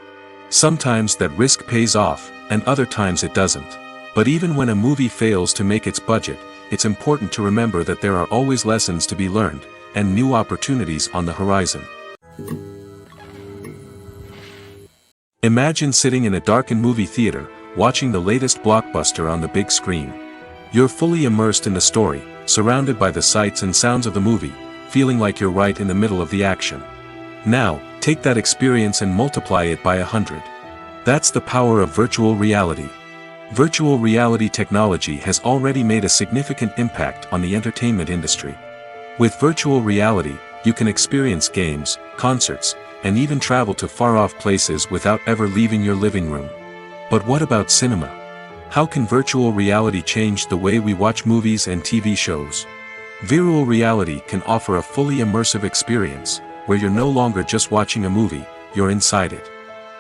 Sometimes that risk pays off, and other times it doesn't. But even when a movie fails to make its budget, it's important to remember that there are always lessons to be learned, and new opportunities on the horizon. Imagine sitting in a darkened movie theater, watching the latest blockbuster on the big screen. You're fully immersed in the story, surrounded by the sights and sounds of the movie, feeling like you're right in the middle of the action. Now, take that experience and multiply it by 100. That's the power of virtual reality. Virtual reality technology has already made a significant impact on the entertainment industry. With virtual reality, you can experience games, concerts, and even travel to far-off places without ever leaving your living room. But what about cinema? How can virtual reality change the way we watch movies and TV shows? Virtual reality can offer a fully immersive experience, where you're no longer just watching a movie, you're inside it.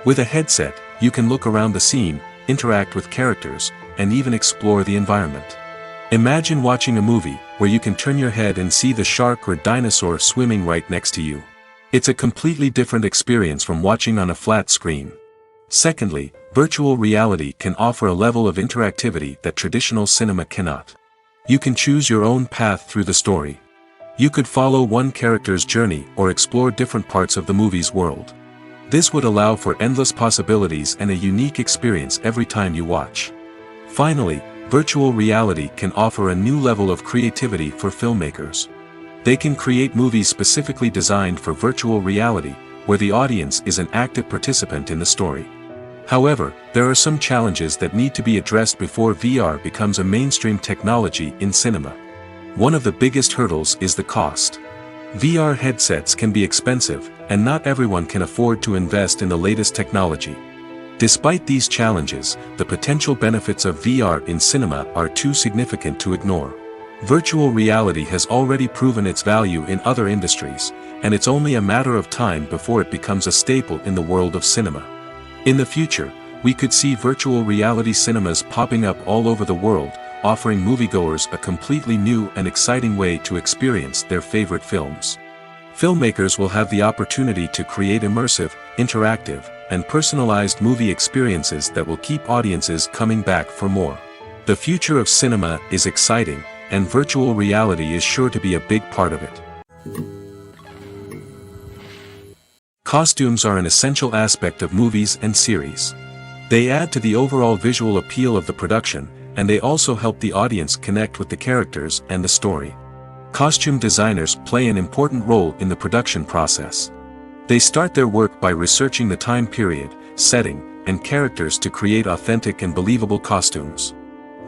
With a headset, you can look around the scene, interact with characters, and even explore the environment. Imagine watching a movie, where you can turn your head and see the shark or dinosaur swimming right next to you. It's a completely different experience from watching on a flat screen. Secondly, virtual reality can offer a level of interactivity that traditional cinema cannot. You can choose your own path through the story. You could follow one character's journey or explore different parts of the movie's world. This would allow for endless possibilities and a unique experience every time you watch. Finally, virtual reality can offer a new level of creativity for filmmakers. They can create movies specifically designed for virtual reality, where the audience is an active participant in the story. However, there are some challenges that need to be addressed before VR becomes a mainstream technology in cinema. One of the biggest hurdles is the cost. VR headsets can be expensive, and not everyone can afford to invest in the latest technology. Despite these challenges, the potential benefits of VR in cinema are too significant to ignore. Virtual reality has already proven its value in other industries, and it's only a matter of time before it becomes a staple in the world of cinema. In the future, we could see virtual reality cinemas popping up all over the world, offering moviegoers a completely new and exciting way to experience their favorite films. Filmmakers will have the opportunity to create immersive, interactive, and personalized movie experiences that will keep audiences coming back for more. The future of cinema is exciting, and virtual reality is sure to be a big part of it. Costumes are an essential aspect of movies and series. They add to the overall visual appeal of the production, and they also help the audience connect with the characters and the story. Costume designers play an important role in the production process. They start their work by researching the time period, setting, and characters to create authentic and believable costumes.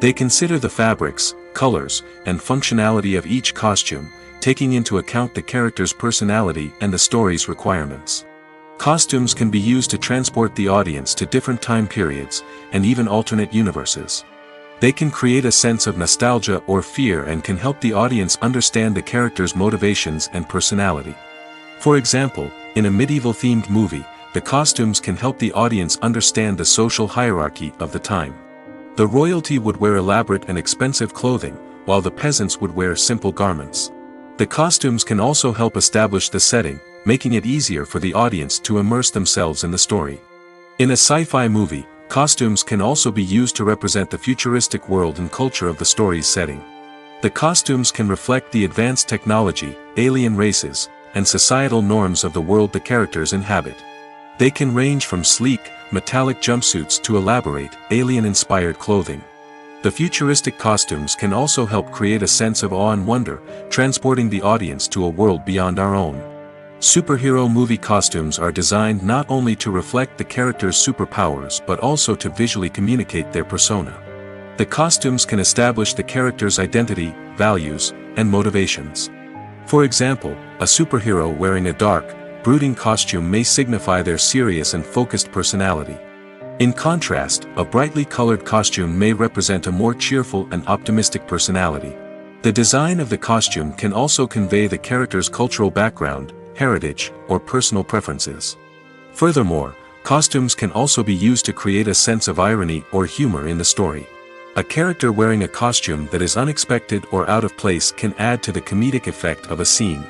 They consider the fabrics, colors, and functionality of each costume, taking into account the character's personality and the story's requirements. Costumes can be used to transport the audience to different time periods, and even alternate universes. They can create a sense of nostalgia or fear and can help the audience understand the character's motivations and personality. For example, in a medieval-themed movie, the costumes can help the audience understand the social hierarchy of the time. The royalty would wear elaborate and expensive clothing, while the peasants would wear simple garments. The costumes can also help establish the setting, making it easier for the audience to immerse themselves in the story. In a sci-fi movie, costumes can also be used to represent the futuristic world and culture of the story's setting. The costumes can reflect the advanced technology, alien races, and societal norms of the world the characters inhabit. They can range from sleek, metallic jumpsuits to elaborate, alien-inspired clothing. The futuristic costumes can also help create a sense of awe and wonder, transporting the audience to a world beyond our own. Superhero movie costumes are designed not only to reflect the character's superpowers but also to visually communicate their persona. The costumes can establish the character's identity, values, and motivations. For example, a superhero wearing a dark, brooding costume may signify their serious and focused personality. In contrast, a brightly colored costume may represent a more cheerful and optimistic personality. The design of the costume can also convey the character's cultural background, heritage, or personal preferences. Furthermore, costumes can also be used to create a sense of irony or humor in the story. A character wearing a costume that is unexpected or out of place can add to the comedic effect of a scene.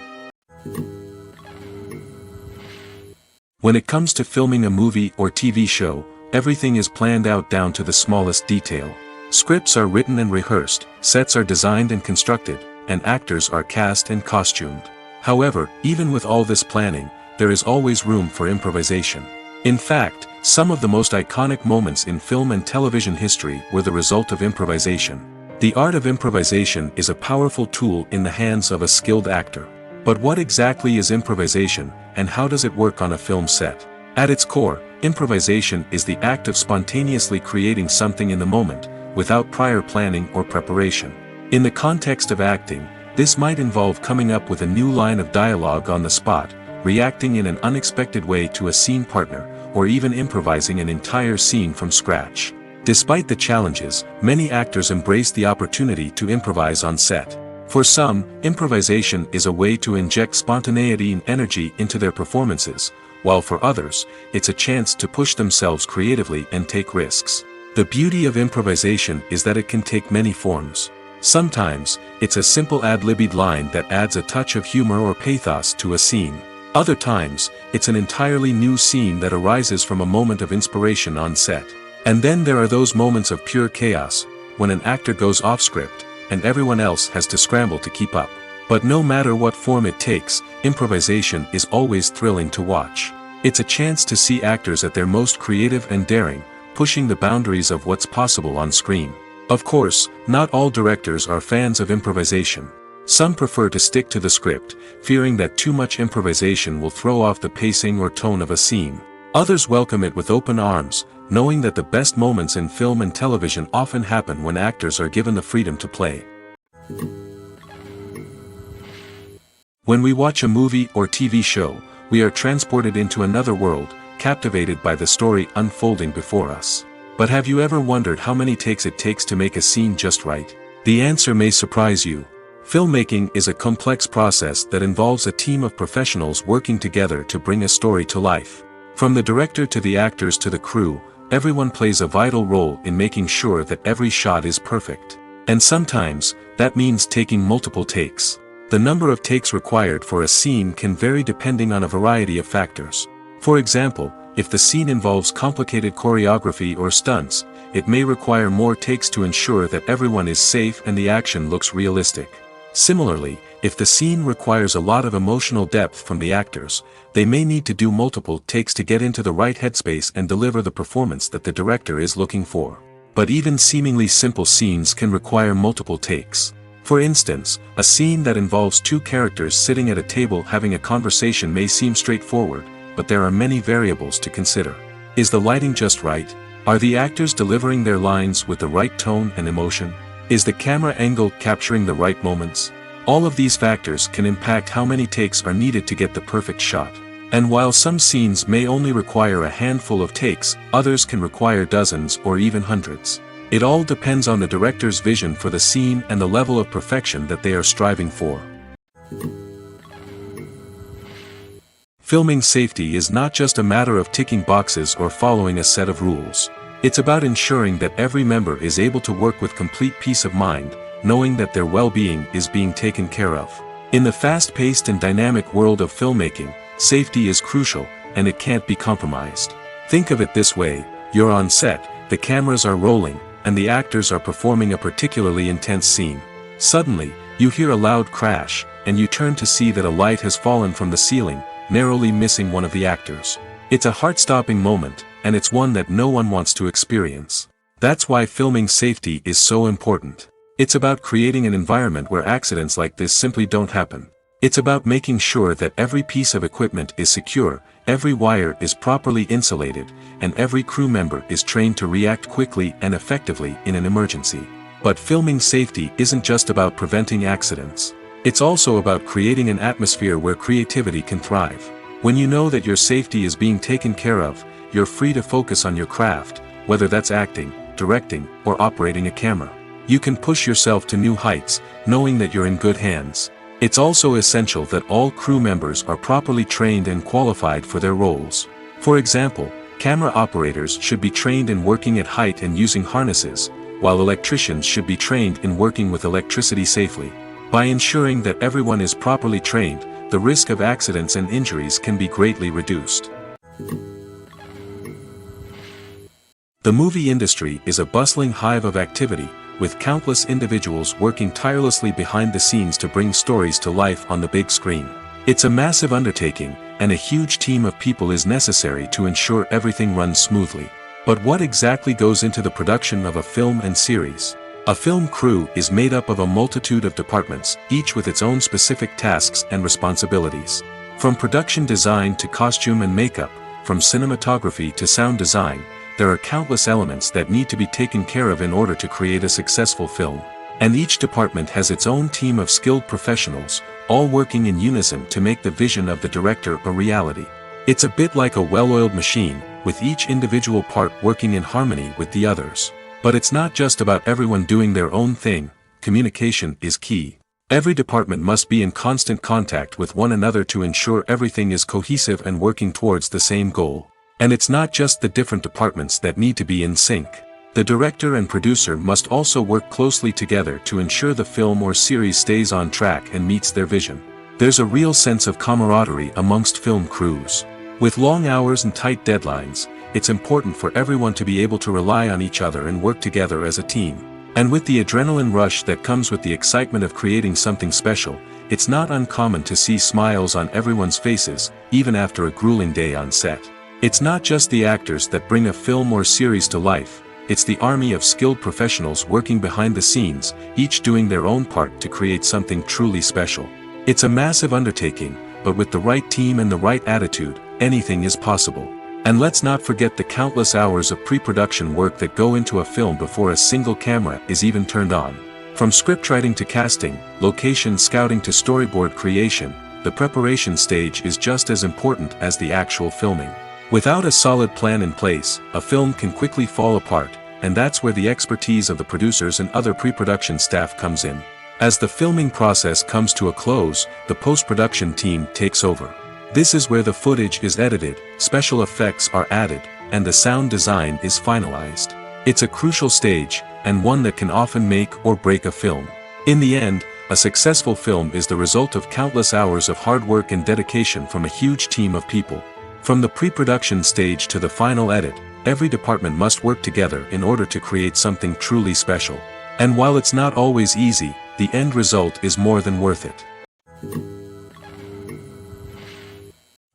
When it comes to filming a movie or TV show, everything is planned out down to the smallest detail. Scripts are written and rehearsed, sets are designed and constructed, and actors are cast and costumed. However, even with all this planning, there is always room for improvisation. In fact, some of the most iconic moments in film and television history were the result of improvisation. The art of improvisation is a powerful tool in the hands of a skilled actor. But what exactly is improvisation, and how does it work on a film set? At its core, improvisation is the act of spontaneously creating something in the moment, without prior planning or preparation. In the context of acting, this might involve coming up with a new line of dialogue on the spot, reacting in an unexpected way to a scene partner, or even improvising an entire scene from scratch. Despite the challenges, many actors embrace the opportunity to improvise on set. For some, improvisation is a way to inject spontaneity and energy into their performances, while for others, it's a chance to push themselves creatively and take risks. The beauty of improvisation is that it can take many forms. Sometimes, it's a simple ad-libbed line that adds a touch of humor or pathos to a scene. Other times, it's an entirely new scene that arises from a moment of inspiration on set. And then there are those moments of pure chaos, when an actor goes off script, and everyone else has to scramble to keep up. But no matter what form it takes, improvisation is always thrilling to watch. It's a chance to see actors at their most creative and daring, pushing the boundaries of what's possible on screen. Of course, not all directors are fans of improvisation. Some prefer to stick to the script, fearing that too much improvisation will throw off the pacing or tone of a scene. Others welcome it with open arms, knowing that the best moments in film and television often happen when actors are given the freedom to play. When we watch a movie or TV show, we are transported into another world, captivated by the story unfolding before us. But have you ever wondered how many takes it takes to make a scene just right? The answer may surprise you. Filmmaking is a complex process that involves a team of professionals working together to bring a story to life. From the director to the actors to the crew, everyone plays a vital role in making sure that every shot is perfect. And sometimes, that means taking multiple takes. The number of takes required for a scene can vary depending on a variety of factors. For example, if the scene involves complicated choreography or stunts, it may require more takes to ensure that everyone is safe and the action looks realistic. Similarly, if the scene requires a lot of emotional depth from the actors, they may need to do multiple takes to get into the right headspace and deliver the performance that the director is looking for. But even seemingly simple scenes can require multiple takes. For instance, a scene that involves two characters sitting at a table having a conversation may seem straightforward, but there are many variables to consider. Is the lighting just right? Are the actors delivering their lines with the right tone and emotion? Is the camera angle capturing the right moments? All of these factors can impact how many takes are needed to get the perfect shot. And while some scenes may only require a handful of takes, others can require dozens or even hundreds. It all depends on the director's vision for the scene and the level of perfection that they are striving for. Filming safety is not just a matter of ticking boxes or following a set of rules. It's about ensuring that every member is able to work with complete peace of mind, knowing that their well-being is being taken care of. In the fast-paced and dynamic world of filmmaking, safety is crucial, and it can't be compromised. Think of it this way: you're on set, the cameras are rolling, and the actors are performing a particularly intense scene. Suddenly, you hear a loud crash, and you turn to see that a light has fallen from the ceiling, narrowly missing one of the actors. It's a heart-stopping moment, and it's one that no one wants to experience. That's why filming safety is so important. It's about creating an environment where accidents like this simply don't happen. It's about making sure that every piece of equipment is secure, every wire is properly insulated, and every crew member is trained to react quickly and effectively in an emergency. But filming safety isn't just about preventing accidents. It's also about creating an atmosphere where creativity can thrive. When you know that your safety is being taken care of, you're free to focus on your craft, whether that's acting, directing, or operating a camera. You can push yourself to new heights, knowing that you're in good hands. It's also essential that all crew members are properly trained and qualified for their roles. For example, camera operators should be trained in working at height and using harnesses, while electricians should be trained in working with electricity safely. By ensuring that everyone is properly trained, the risk of accidents and injuries can be greatly reduced. The movie industry is a bustling hive of activity, with countless individuals working tirelessly behind the scenes to bring stories to life on the big screen. It's a massive undertaking, and a huge team of people is necessary to ensure everything runs smoothly. But what exactly goes into the production of a film and series? A film crew is made up of a multitude of departments, each with its own specific tasks and responsibilities. From production design to costume and makeup, from cinematography to sound design, there are countless elements that need to be taken care of in order to create a successful film. And each department has its own team of skilled professionals, all working in unison to make the vision of the director a reality. It's a bit like a well-oiled machine, with each individual part working in harmony with the others. But it's not just about everyone doing their own thing. Communication is key. Every department must be in constant contact with one another to ensure everything is cohesive and working towards the same goal. And it's not just the different departments that need to be in sync. The director and producer must also work closely together to ensure the film or series stays on track and meets their vision. There's a real sense of camaraderie amongst film crews. With long hours and tight deadlines, it's important for everyone to be able to rely on each other and work together as a team. And with the adrenaline rush that comes with the excitement of creating something special, it's not uncommon to see smiles on everyone's faces, even after a grueling day on set. It's not just the actors that bring a film or series to life, it's the army of skilled professionals working behind the scenes, each doing their own part to create something truly special. It's a massive undertaking, but with the right team and the right attitude, anything is possible. And let's not forget the countless hours of pre-production work that go into a film before a single camera is even turned on. From scriptwriting to casting, location scouting to storyboard creation, the preparation stage is just as important as the actual filming. Without a solid plan in place, a film can quickly fall apart, and that's where the expertise of the producers and other pre-production staff comes in. As the filming process comes to a close, the post-production team takes over. This is where the footage is edited, special effects are added, and the sound design is finalized. It's a crucial stage, and one that can often make or break a film. In the end, a successful film is the result of countless hours of hard work and dedication from a huge team of people. From the pre-production stage to the final edit, every department must work together in order to create something truly special. And while it's not always easy, the end result is more than worth it.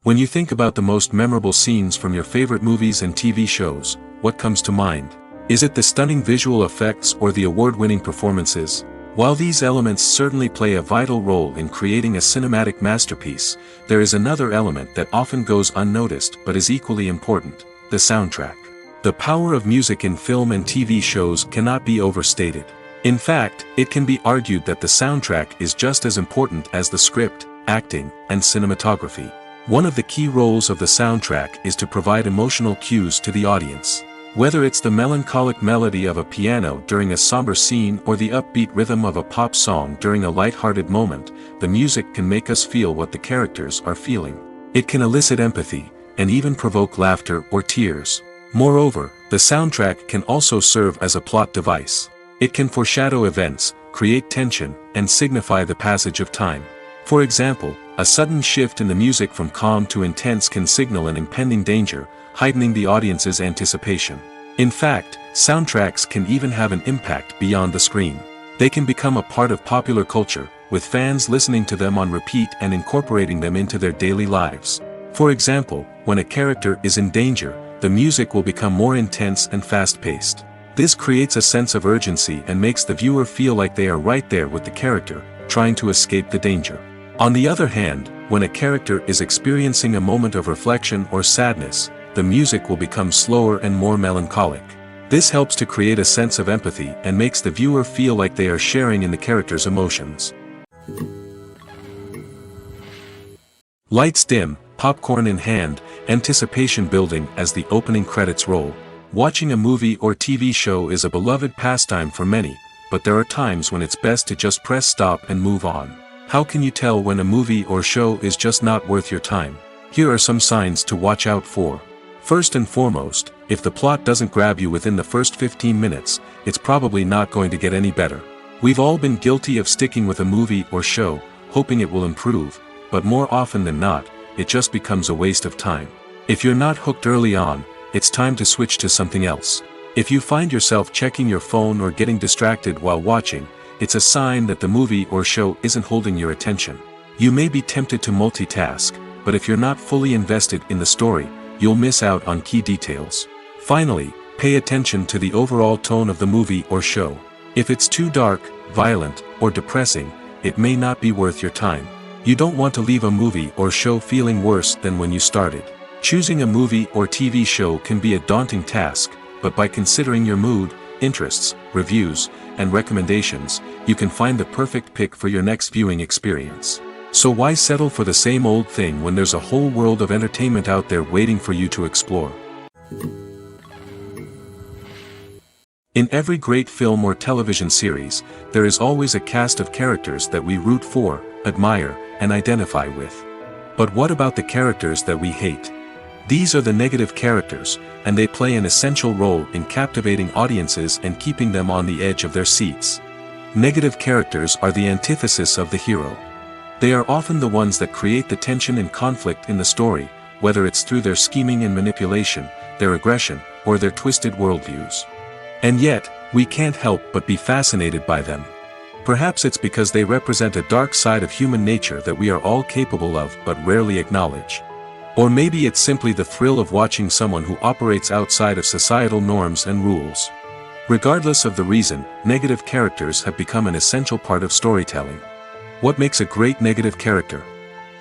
When you think about the most memorable scenes from your favorite movies and TV shows, what comes to mind? Is it the stunning visual effects or the award-winning performances? While these elements certainly play a vital role in creating a cinematic masterpiece, there is another element that often goes unnoticed but is equally important: the soundtrack. The power of music in film and TV shows cannot be overstated. In fact, it can be argued that the soundtrack is just as important as the script, acting, and cinematography. One of the key roles of the soundtrack is to provide emotional cues to the audience. Whether it's the melancholic melody of a piano during a somber scene or the upbeat rhythm of a pop song during a light-hearted moment, the music can make us feel what the characters are feeling. It can elicit empathy, and even provoke laughter or tears. Moreover, the soundtrack can also serve as a plot device. It can foreshadow events, create tension, and signify the passage of time. For example, a sudden shift in the music from calm to intense can signal an impending danger, heightening the audience's anticipation. In fact, soundtracks can even have an impact beyond the screen. They can become a part of popular culture, with fans listening to them on repeat and incorporating them into their daily lives. For example, when a character is in danger, the music will become more intense and fast-paced. This creates a sense of urgency and makes the viewer feel like they are right there with the character, trying to escape the danger. On the other hand, when a character is experiencing a moment of reflection or sadness, the music will become slower and more melancholic. This helps to create a sense of empathy and makes the viewer feel like they are sharing in the character's emotions. Lights dim, popcorn in hand, anticipation building as the opening credits roll. Watching a movie or TV show is a beloved pastime for many, but there are times when it's best to just press stop and move on. How can you tell when a movie or show is just not worth your time? Here are some signs to watch out for. First and foremost, if the plot doesn't grab you within the first 15 minutes, it's probably not going to get any better. We've all been guilty of sticking with a movie or show, hoping it will improve, but more often than not, it just becomes a waste of time. If you're not hooked early on, it's time to switch to something else. If you find yourself checking your phone or getting distracted while watching, it's a sign that the movie or show isn't holding your attention. You may be tempted to multitask, but if you're not fully invested in the story, you'll miss out on key details. Finally, pay attention to the overall tone of the movie or show. If it's too dark, violent, or depressing, it may not be worth your time. You don't want to leave a movie or show feeling worse than when you started. Choosing a movie or TV show can be a daunting task, but by considering your mood, interests, reviews, and recommendations, you can find the perfect pick for your next viewing experience. So why settle for the same old thing when there's a whole world of entertainment out there waiting for you to explore? In every great film or television series, there is always a cast of characters that we root for, admire, and identify with. But what about the characters that we hate? These are the negative characters, and they play an essential role in captivating audiences and keeping them on the edge of their seats. Negative characters are the antithesis of the hero. They are often the ones that create the tension and conflict in the story, whether it's through their scheming and manipulation, their aggression, or their twisted worldviews. And yet, we can't help but be fascinated by them. Perhaps it's because they represent a dark side of human nature that we are all capable of but rarely acknowledge. Or maybe it's simply the thrill of watching someone who operates outside of societal norms and rules. Regardless of the reason, negative characters have become an essential part of storytelling. What makes a great negative character?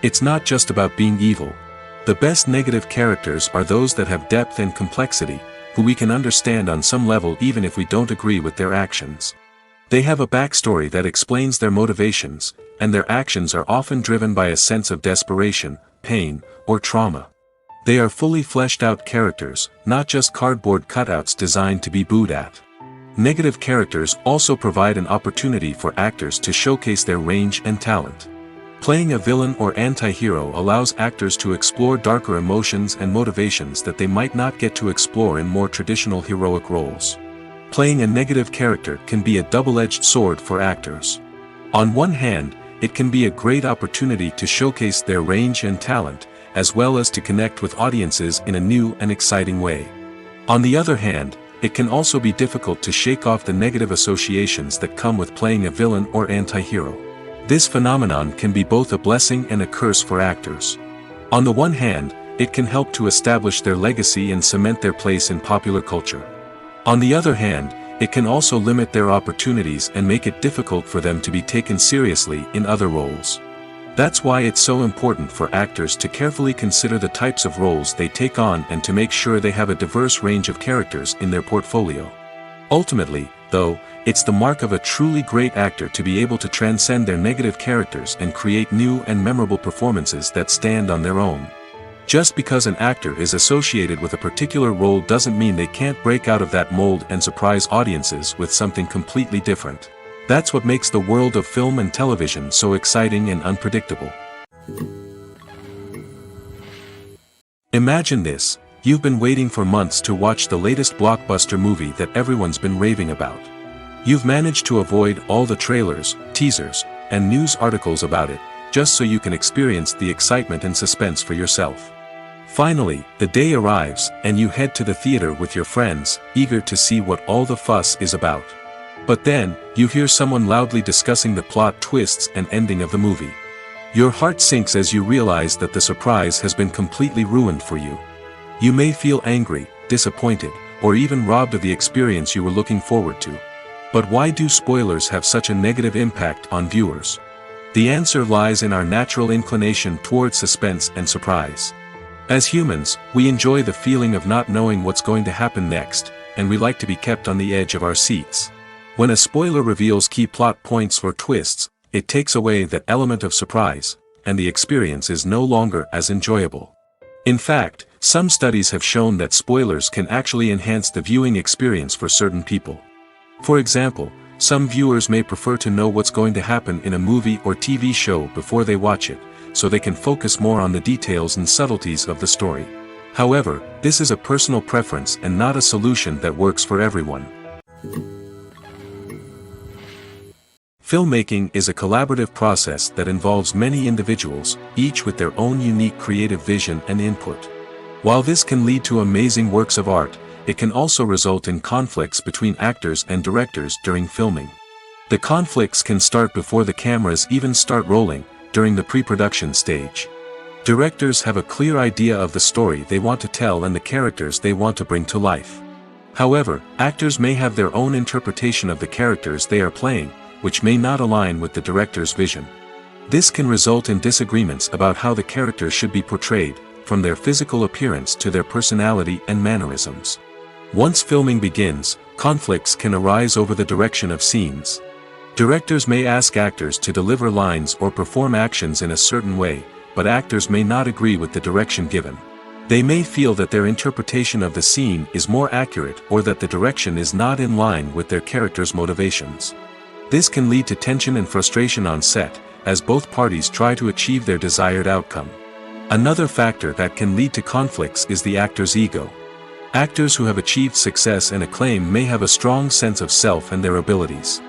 It's not just about being evil. The best negative characters are those that have depth and complexity, who we can understand on some level even if we don't agree with their actions. They have a backstory that explains their motivations, and their actions are often driven by a sense of desperation, pain, or trauma. They are fully fleshed out characters, not just cardboard cutouts designed to be booed at. Negative characters also provide an opportunity for actors to showcase their range and talent. Playing a villain or anti-hero allows actors to explore darker emotions and motivations that they might not get to explore in more traditional heroic roles. Playing a negative character can be a double-edged sword for actors. On one hand, it can be a great opportunity to showcase their range and talent, as well as to connect with audiences in a new and exciting way. On the other hand, it can also be difficult to shake off the negative associations that come with playing a villain or anti-hero. This phenomenon can be both a blessing and a curse for actors. On the one hand, it can help to establish their legacy and cement their place in popular culture. On the other hand, it can also limit their opportunities and make it difficult for them to be taken seriously in other roles. That's why it's so important for actors to carefully consider the types of roles they take on and to make sure they have a diverse range of characters in their portfolio. Ultimately, though, it's the mark of a truly great actor to be able to transcend their negative characters and create new and memorable performances that stand on their own. Just because an actor is associated with a particular role doesn't mean they can't break out of that mold and surprise audiences with something completely different. That's what makes the world of film and television so exciting and unpredictable. Imagine this: you've been waiting for months to watch the latest blockbuster movie that everyone's been raving about. You've managed to avoid all the trailers, teasers, and news articles about it, just so you can experience the excitement and suspense for yourself. Finally, the day arrives, and you head to the theater with your friends, eager to see what all the fuss is about. But then, you hear someone loudly discussing the plot twists and ending of the movie. Your heart sinks as you realize that the surprise has been completely ruined for you. You may feel angry, disappointed, or even robbed of the experience you were looking forward to. But why do spoilers have such a negative impact on viewers? The answer lies in our natural inclination towards suspense and surprise. As humans, we enjoy the feeling of not knowing what's going to happen next, and we like to be kept on the edge of our seats. When a spoiler reveals key plot points or twists, it takes away that element of surprise, and the experience is no longer as enjoyable. In fact, some studies have shown that spoilers can actually enhance the viewing experience for certain people. For example, some viewers may prefer to know what's going to happen in a movie or TV show before they watch it, so they can focus more on the details and subtleties of the story. However, this is a personal preference and not a solution that works for everyone. Filmmaking is a collaborative process that involves many individuals, each with their own unique creative vision and input. While this can lead to amazing works of art, it can also result in conflicts between actors and directors during filming. The conflicts can start before the cameras even start rolling, during the pre-production stage. Directors have a clear idea of the story they want to tell and the characters they want to bring to life. However, actors may have their own interpretation of the characters they are playing, which may not align with the director's vision. This can result in disagreements about how the characters should be portrayed, from their physical appearance to their personality and mannerisms. Once filming begins, conflicts can arise over the direction of scenes. Directors may ask actors to deliver lines or perform actions in a certain way, but actors may not agree with the direction given. They may feel that their interpretation of the scene is more accurate or that the direction is not in line with their character's motivations. This can lead to tension and frustration on set, as both parties try to achieve their desired outcome. Another factor that can lead to conflicts is the actor's ego. Actors who have achieved success and acclaim may have a strong sense of self and their abilities.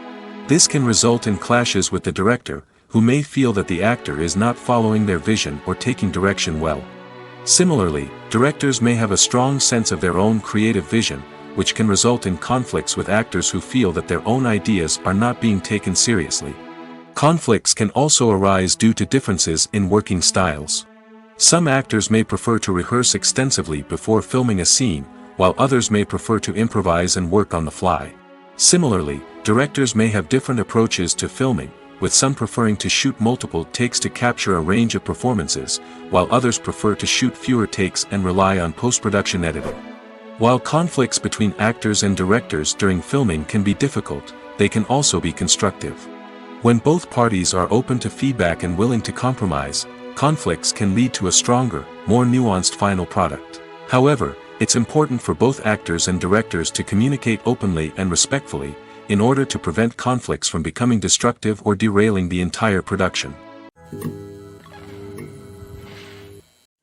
This can result in clashes with the director, who may feel that the actor is not following their vision or taking direction well. Similarly, directors may have a strong sense of their own creative vision, which can result in conflicts with actors who feel that their own ideas are not being taken seriously. Conflicts can also arise due to differences in working styles. Some actors may prefer to rehearse extensively before filming a scene, while others may prefer to improvise and work on the fly. Similarly, directors may have different approaches to filming, with some preferring to shoot multiple takes to capture a range of performances, while others prefer to shoot fewer takes and rely on post-production editing. While conflicts between actors and directors during filming can be difficult, they can also be constructive. When both parties are open to feedback and willing to compromise, conflicts can lead to a stronger, more nuanced final product. However, it's important for both actors and directors to communicate openly and respectfully, in order to prevent conflicts from becoming destructive or derailing the entire production.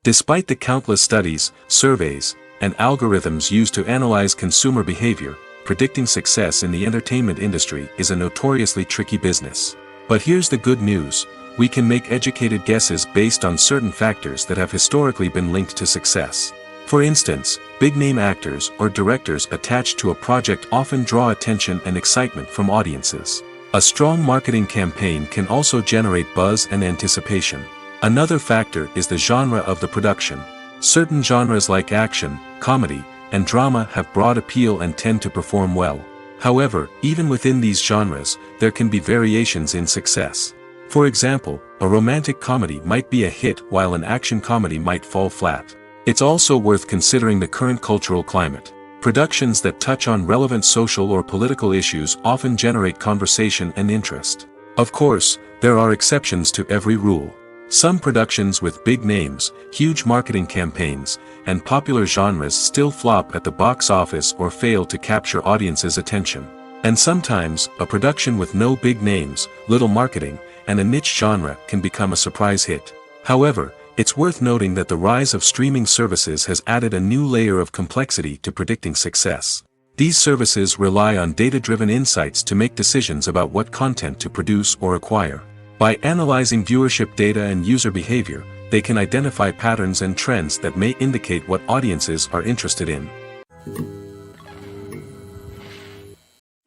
Despite the countless studies, surveys, and algorithms used to analyze consumer behavior, predicting success in the entertainment industry is a notoriously tricky business. But here's the good news: we can make educated guesses based on certain factors that have historically been linked to success. For instance, big-name actors or directors attached to a project often draw attention and excitement from audiences. A strong marketing campaign can also generate buzz and anticipation. Another factor is the genre of the production. Certain genres like action, comedy, and drama have broad appeal and tend to perform well. However, even within these genres, there can be variations in success. For example, a romantic comedy might be a hit while an action comedy might fall flat. It's also worth considering the current cultural climate. Productions that touch on relevant social or political issues often generate conversation and interest. Of course, there are exceptions to every rule. Some productions with big names, huge marketing campaigns, and popular genres still flop at the box office or fail to capture audiences' attention. And sometimes, a production with no big names, little marketing, and a niche genre can become a surprise hit. However, it's worth noting that the rise of streaming services has added a new layer of complexity to predicting success. These services rely on data-driven insights to make decisions about what content to produce or acquire. By analyzing viewership data and user behavior, they can identify patterns and trends that may indicate what audiences are interested in.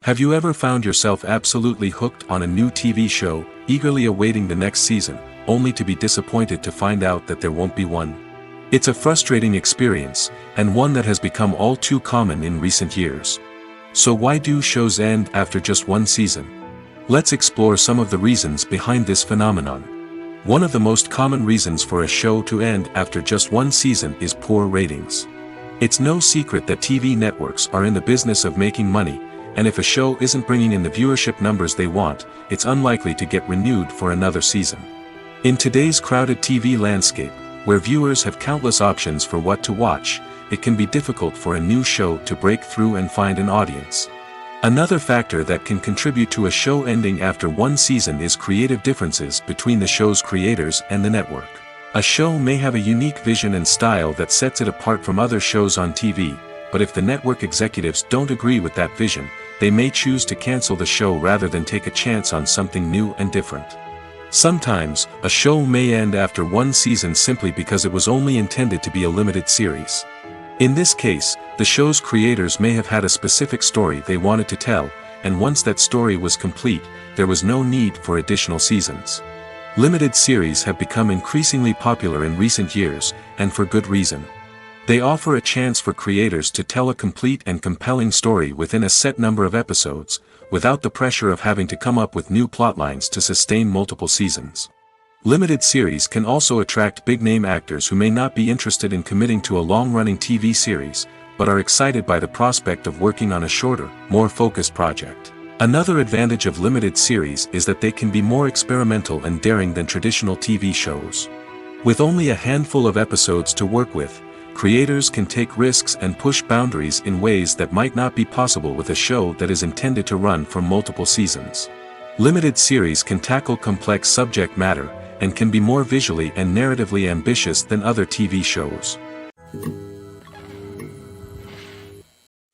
Have you ever found yourself absolutely hooked on a new TV show, eagerly awaiting the next season, only to be disappointed to find out that there won't be one? It's a frustrating experience, and one that has become all too common in recent years. So why do shows end after just one season? Let's explore some of the reasons behind this phenomenon. One of the most common reasons for a show to end after just one season is poor ratings. It's no secret that TV networks are in the business of making money, and if a show isn't bringing in the viewership numbers they want, it's unlikely to get renewed for another season. In today's crowded TV landscape, where viewers have countless options for what to watch, it can be difficult for a new show to break through and find an audience. Another factor that can contribute to a show ending after one season is creative differences between the show's creators and the network. A show may have a unique vision and style that sets it apart from other shows on TV, but if the network executives don't agree with that vision, they may choose to cancel the show rather than take a chance on something new and different. Sometimes, a show may end after one season simply because it was only intended to be a limited series. In this case, the show's creators may have had a specific story they wanted to tell, and once that story was complete, there was no need for additional seasons. Limited series have become increasingly popular in recent years, and for good reason. They offer a chance for creators to tell a complete and compelling story within a set number of episodes, without the pressure of having to come up with new plotlines to sustain multiple seasons. Limited series can also attract big-name actors who may not be interested in committing to a long-running TV series, but are excited by the prospect of working on a shorter, more focused project. Another advantage of limited series is that they can be more experimental and daring than traditional TV shows. With only a handful of episodes to work with, creators can take risks and push boundaries in ways that might not be possible with a show that is intended to run for multiple seasons. Limited series can tackle complex subject matter, and can be more visually and narratively ambitious than other TV shows.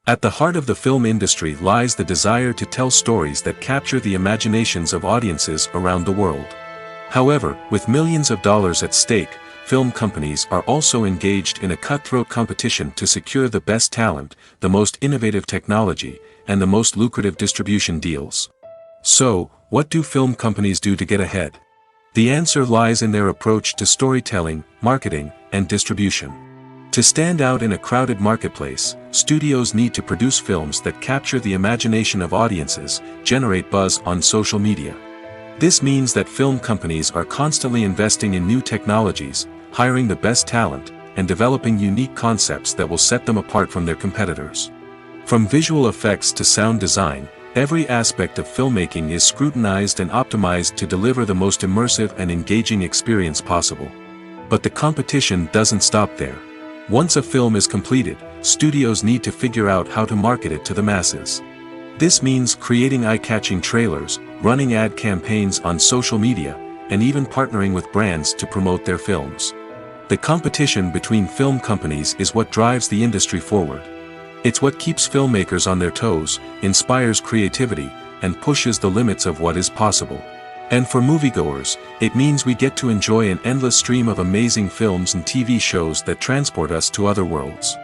At the heart of the film industry lies the desire to tell stories that capture the imaginations of audiences around the world. However, with millions of dollars at stake, film companies are also engaged in a cutthroat competition to secure the best talent, the most innovative technology, and the most lucrative distribution deals. So, what do film companies do to get ahead? The answer lies in their approach to storytelling, marketing, and distribution. To stand out in a crowded marketplace, studios need to produce films that capture the imagination of audiences, generate buzz on social media. This means that film companies are constantly investing in new technologies, hiring the best talent, and developing unique concepts that will set them apart from their competitors. From visual effects to sound design, every aspect of filmmaking is scrutinized and optimized to deliver the most immersive and engaging experience possible. But the competition doesn't stop there. Once a film is completed, studios need to figure out how to market it to the masses. This means creating eye-catching trailers, running ad campaigns on social media, and even partnering with brands to promote their films. The competition between film companies is what drives the industry forward. It's what keeps filmmakers on their toes, inspires creativity, and pushes the limits of what is possible. And for moviegoers, it means we get to enjoy an endless stream of amazing films and TV shows that transport us to other worlds.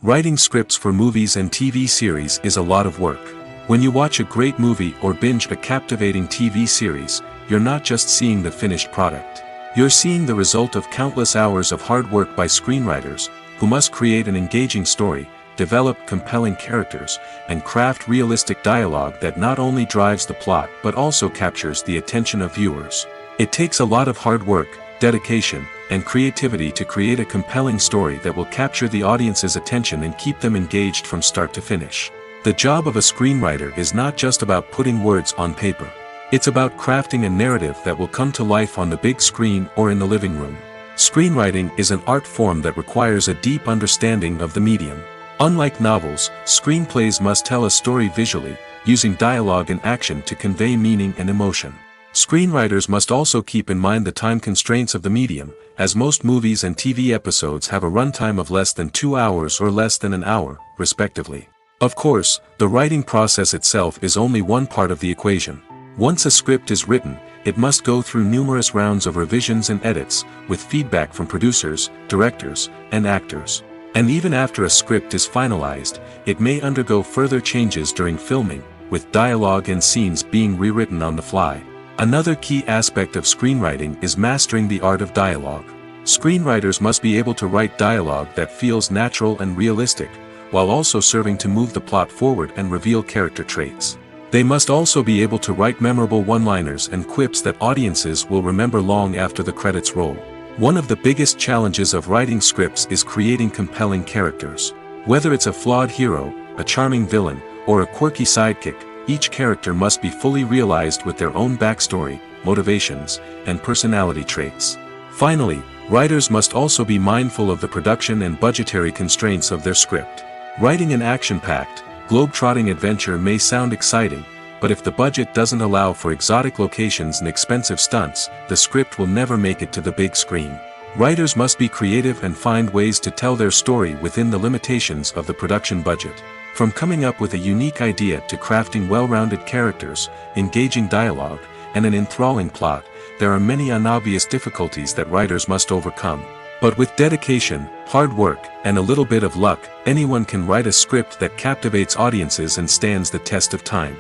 Writing scripts for movies and TV series is a lot of work. When you watch a great movie or binge a captivating TV series, you're not just seeing the finished product. You're seeing the result of countless hours of hard work by screenwriters, who must create an engaging story, develop compelling characters, and craft realistic dialogue that not only drives the plot but also captures the attention of viewers. It takes a lot of hard work, dedication, and creativity to create a compelling story that will capture the audience's attention and keep them engaged from start to finish. The job of a screenwriter is not just about putting words on paper. It's about crafting a narrative that will come to life on the big screen or in the living room. Screenwriting is an art form that requires a deep understanding of the medium. Unlike novels, screenplays must tell a story visually, using dialogue and action to convey meaning and emotion. Screenwriters must also keep in mind the time constraints of the medium, as most movies and TV episodes have a runtime of less than 2 hours or less than an hour, respectively. Of course, the writing process itself is only one part of the equation. Once a script is written, it must go through numerous rounds of revisions and edits, with feedback from producers, directors, and actors. And even after a script is finalized, it may undergo further changes during filming, with dialogue and scenes being rewritten on the fly. Another key aspect of screenwriting is mastering the art of dialogue. Screenwriters must be able to write dialogue that feels natural and realistic, while also serving to move the plot forward and reveal character traits. They must also be able to write memorable one-liners and quips that audiences will remember long after the credits roll. One of the biggest challenges of writing scripts is creating compelling characters. Whether it's a flawed hero, a charming villain, or a quirky sidekick, each character must be fully realized with their own backstory, motivations, and personality traits. Finally, writers must also be mindful of the production and budgetary constraints of their script. Writing an action-packed, globe-trotting adventure may sound exciting, but if the budget doesn't allow for exotic locations and expensive stunts, the script will never make it to the big screen. Writers must be creative and find ways to tell their story within the limitations of the production budget. From coming up with a unique idea to crafting well-rounded characters, engaging dialogue, and an enthralling plot, there are many unobvious difficulties that writers must overcome. But with dedication, hard work, and a little bit of luck, anyone can write a script that captivates audiences and stands the test of time.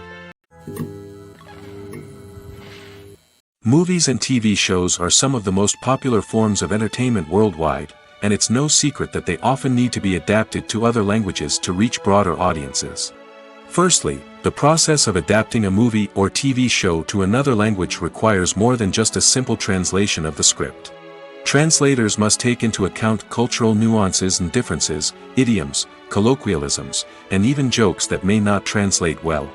Movies and TV shows are some of the most popular forms of entertainment worldwide, and it's no secret that they often need to be adapted to other languages to reach broader audiences. Firstly, the process of adapting a movie or TV show to another language requires more than just a simple translation of the script. Translators must take into account cultural nuances and differences, idioms, colloquialisms, and even jokes that may not translate well.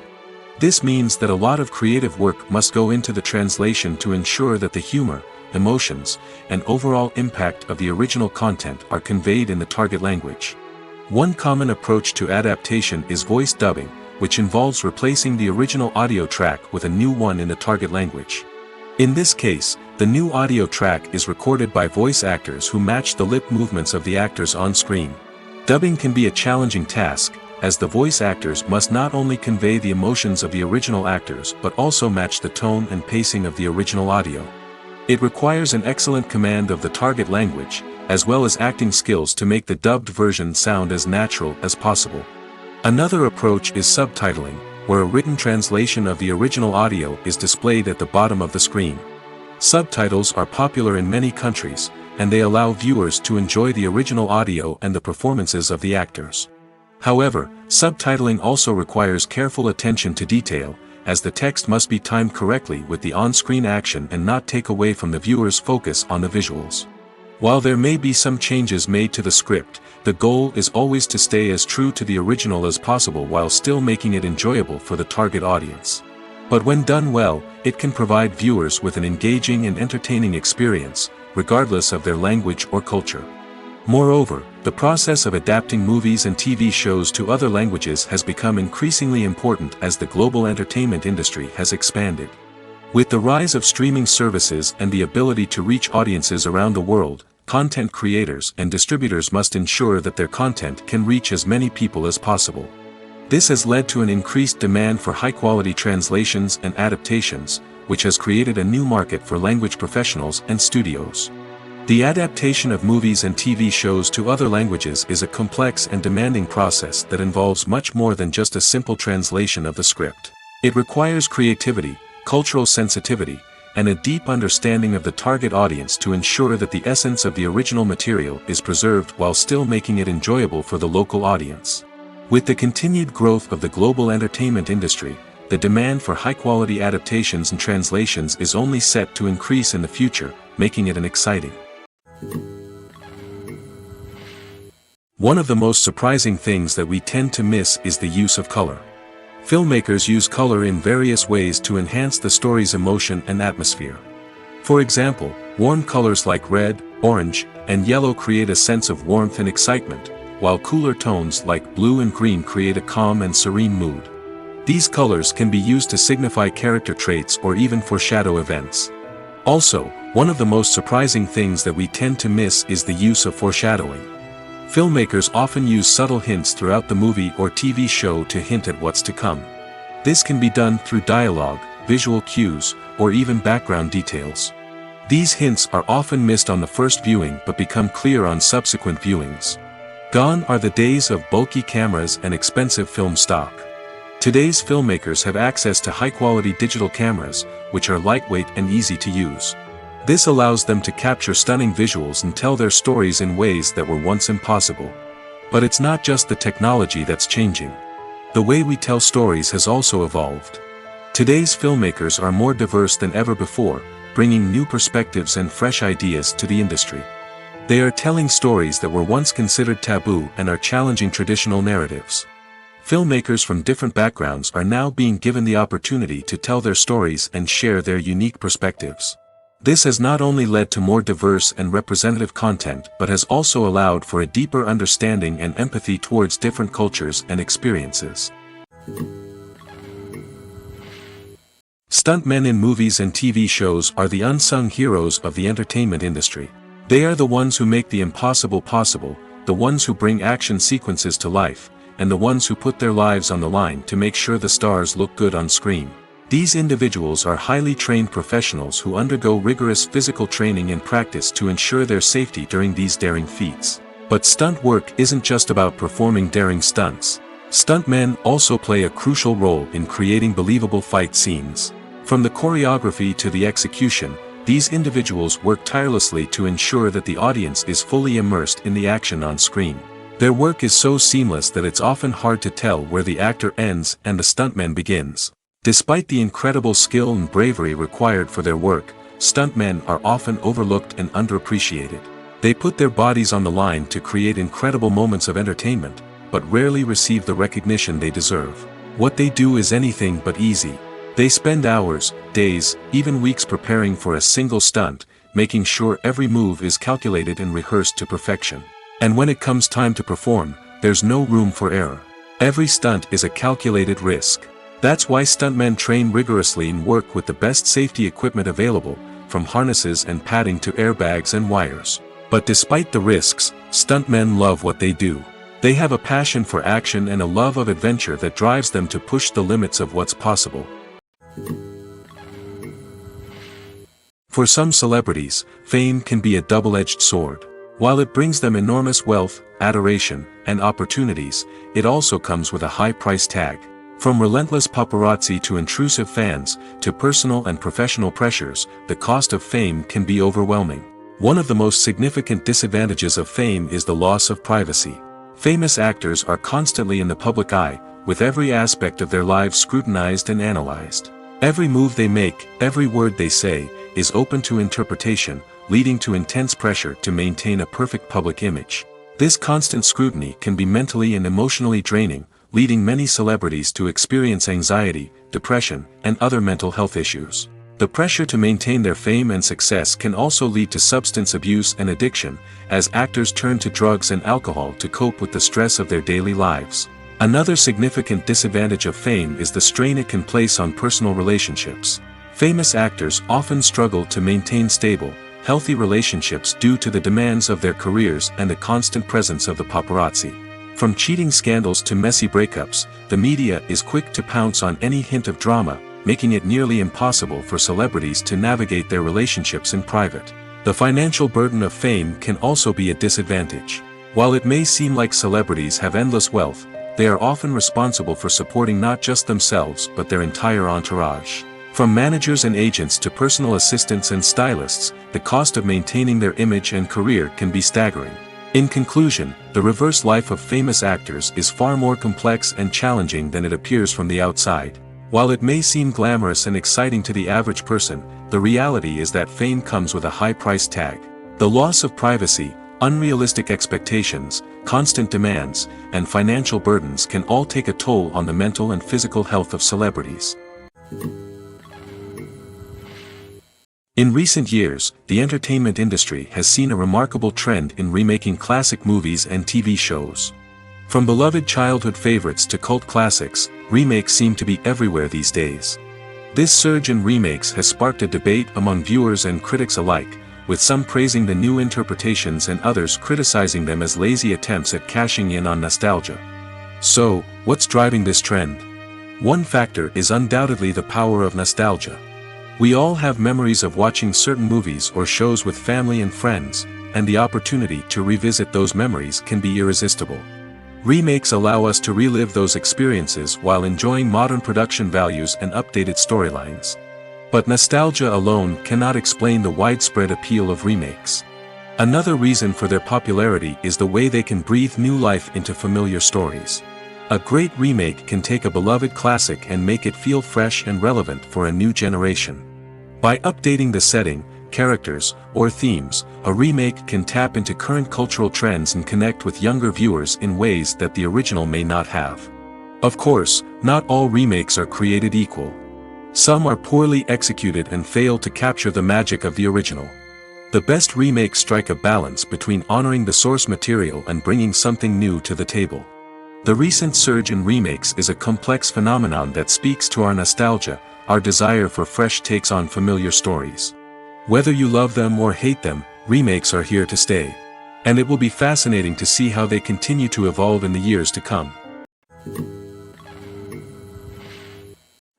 This means that a lot of creative work must go into the translation to ensure that the humor, emotions, and overall impact of the original content are conveyed in the target language. One common approach to adaptation is voice dubbing, which involves replacing the original audio track with a new one in the target language. In this case, the new audio track is recorded by voice actors who match the lip movements of the actors on screen. Dubbing can be a challenging task, as the voice actors must not only convey the emotions of the original actors but also match the tone and pacing of the original audio. It requires an excellent command of the target language, as well as acting skills to make the dubbed version sound as natural as possible. Another approach is subtitling, where a written translation of the original audio is displayed at the bottom of the screen. Subtitles are popular in many countries, and they allow viewers to enjoy the original audio and the performances of the actors. However, subtitling also requires careful attention to detail, as the text must be timed correctly with the on-screen action and not take away from the viewer's focus on the visuals. While there may be some changes made to the script, the goal is always to stay as true to the original as possible while still making it enjoyable for the target audience. But when done well, it can provide viewers with an engaging and entertaining experience, regardless of their language or culture. Moreover, the process of adapting movies and TV shows to other languages has become increasingly important as the global entertainment industry has expanded. With the rise of streaming services and the ability to reach audiences around the world, content creators and distributors must ensure that their content can reach as many people as possible. This has led to an increased demand for high-quality translations and adaptations, which has created a new market for language professionals and studios. The adaptation of movies and TV shows to other languages is a complex and demanding process that involves much more than just a simple translation of the script. It requires creativity, cultural sensitivity, and a deep understanding of the target audience to ensure that the essence of the original material is preserved while still making it enjoyable for the local audience. With the continued growth of the global entertainment industry, the demand for high-quality adaptations and translations is only set to increase in the future, making it an exciting. One of the most surprising things that we tend to miss is the use of color. Filmmakers use color in various ways to enhance the story's emotion and atmosphere. For example, warm colors like red, orange, and yellow create a sense of warmth and excitement, while cooler tones like blue and green create a calm and serene mood. These colors can be used to signify character traits or even foreshadow events. Also, one of the most surprising things that we tend to miss is the use of foreshadowing. Filmmakers often use subtle hints throughout the movie or TV show to hint at what's to come. This can be done through dialogue, visual cues, or even background details. These hints are often missed on the first viewing but become clear on subsequent viewings. Gone are the days of bulky cameras and expensive film stock. Today's filmmakers have access to high-quality digital cameras, which are lightweight and easy to use. This allows them to capture stunning visuals and tell their stories in ways that were once impossible. But it's not just the technology that's changing. The way we tell stories has also evolved. Today's filmmakers are more diverse than ever before, bringing new perspectives and fresh ideas to the industry. They are telling stories that were once considered taboo and are challenging traditional narratives. Filmmakers from different backgrounds are now being given the opportunity to tell their stories and share their unique perspectives. This has not only led to more diverse and representative content but has also allowed for a deeper understanding and empathy towards different cultures and experiences. Stuntmen in movies and TV shows are the unsung heroes of the entertainment industry. They are the ones who make the impossible possible, the ones who bring action sequences to life, and the ones who put their lives on the line to make sure the stars look good on screen. These individuals are highly trained professionals who undergo rigorous physical training and practice to ensure their safety during these daring feats. But stunt work isn't just about performing daring stunts. Stuntmen also play a crucial role in creating believable fight scenes. From the choreography to the execution, these individuals work tirelessly to ensure that the audience is fully immersed in the action on screen. Their work is so seamless that it's often hard to tell where the actor ends and the stuntman begins. Despite the incredible skill and bravery required for their work, stuntmen are often overlooked and underappreciated. They put their bodies on the line to create incredible moments of entertainment, but rarely receive the recognition they deserve. What they do is anything but easy. They spend hours, days, even weeks preparing for a single stunt, making sure every move is calculated and rehearsed to perfection. And when it comes time to perform, there's no room for error. Every stunt is a calculated risk. That's why stuntmen train rigorously and work with the best safety equipment available, from harnesses and padding to airbags and wires. But despite the risks, stuntmen love what they do. They have a passion for action and a love of adventure that drives them to push the limits of what's possible. For some celebrities, fame can be a double-edged sword. While it brings them enormous wealth, adoration, and opportunities, it also comes with a high price tag. From relentless paparazzi to intrusive fans, to personal and professional pressures, the cost of fame can be overwhelming. One of the most significant disadvantages of fame is the loss of privacy. Famous actors are constantly in the public eye, with every aspect of their lives scrutinized and analyzed. Every move they make, every word they say, is open to interpretation, leading to intense pressure to maintain a perfect public image. This constant scrutiny can be mentally and emotionally draining, leading many celebrities to experience anxiety, depression, and other mental health issues. The pressure to maintain their fame and success can also lead to substance abuse and addiction, as actors turn to drugs and alcohol to cope with the stress of their daily lives. Another significant disadvantage of fame is the strain it can place on personal relationships. Famous actors often struggle to maintain stable, healthy relationships due to the demands of their careers and the constant presence of the paparazzi. From cheating scandals to messy breakups, the media is quick to pounce on any hint of drama, making it nearly impossible for celebrities to navigate their relationships in private. The financial burden of fame can also be a disadvantage. While it may seem like celebrities have endless wealth, they are often responsible for supporting not just themselves but their entire entourage. From managers and agents to personal assistants and stylists, the cost of maintaining their image and career can be staggering. In conclusion, the reverse life of famous actors is far more complex and challenging than it appears from the outside. While it may seem glamorous and exciting to the average person, the reality is that fame comes with a high price tag. The loss of privacy, unrealistic expectations, constant demands, and financial burdens can all take a toll on the mental and physical health of celebrities. In recent years, the entertainment industry has seen a remarkable trend in remaking classic movies and TV shows. From beloved childhood favorites to cult classics, remakes seem to be everywhere these days. This surge in remakes has sparked a debate among viewers and critics alike, with some praising the new interpretations and others criticizing them as lazy attempts at cashing in on nostalgia. So, what's driving this trend? One factor is undoubtedly the power of nostalgia. We all have memories of watching certain movies or shows with family and friends, and the opportunity to revisit those memories can be irresistible. Remakes allow us to relive those experiences while enjoying modern production values and updated storylines. But nostalgia alone cannot explain the widespread appeal of remakes. Another reason for their popularity is the way they can breathe new life into familiar stories. A great remake can take a beloved classic and make it feel fresh and relevant for a new generation. By updating the setting, characters, or themes, a remake can tap into current cultural trends and connect with younger viewers in ways that the original may not have. Of course, not all remakes are created equal. Some are poorly executed and fail to capture the magic of the original. The best remakes strike a balance between honoring the source material and bringing something new to the table. The recent surge in remakes is a complex phenomenon that speaks to our nostalgia, our desire for fresh takes on familiar stories. Whether you love them or hate them, remakes are here to stay. And it will be fascinating to see how they continue to evolve in the years to come.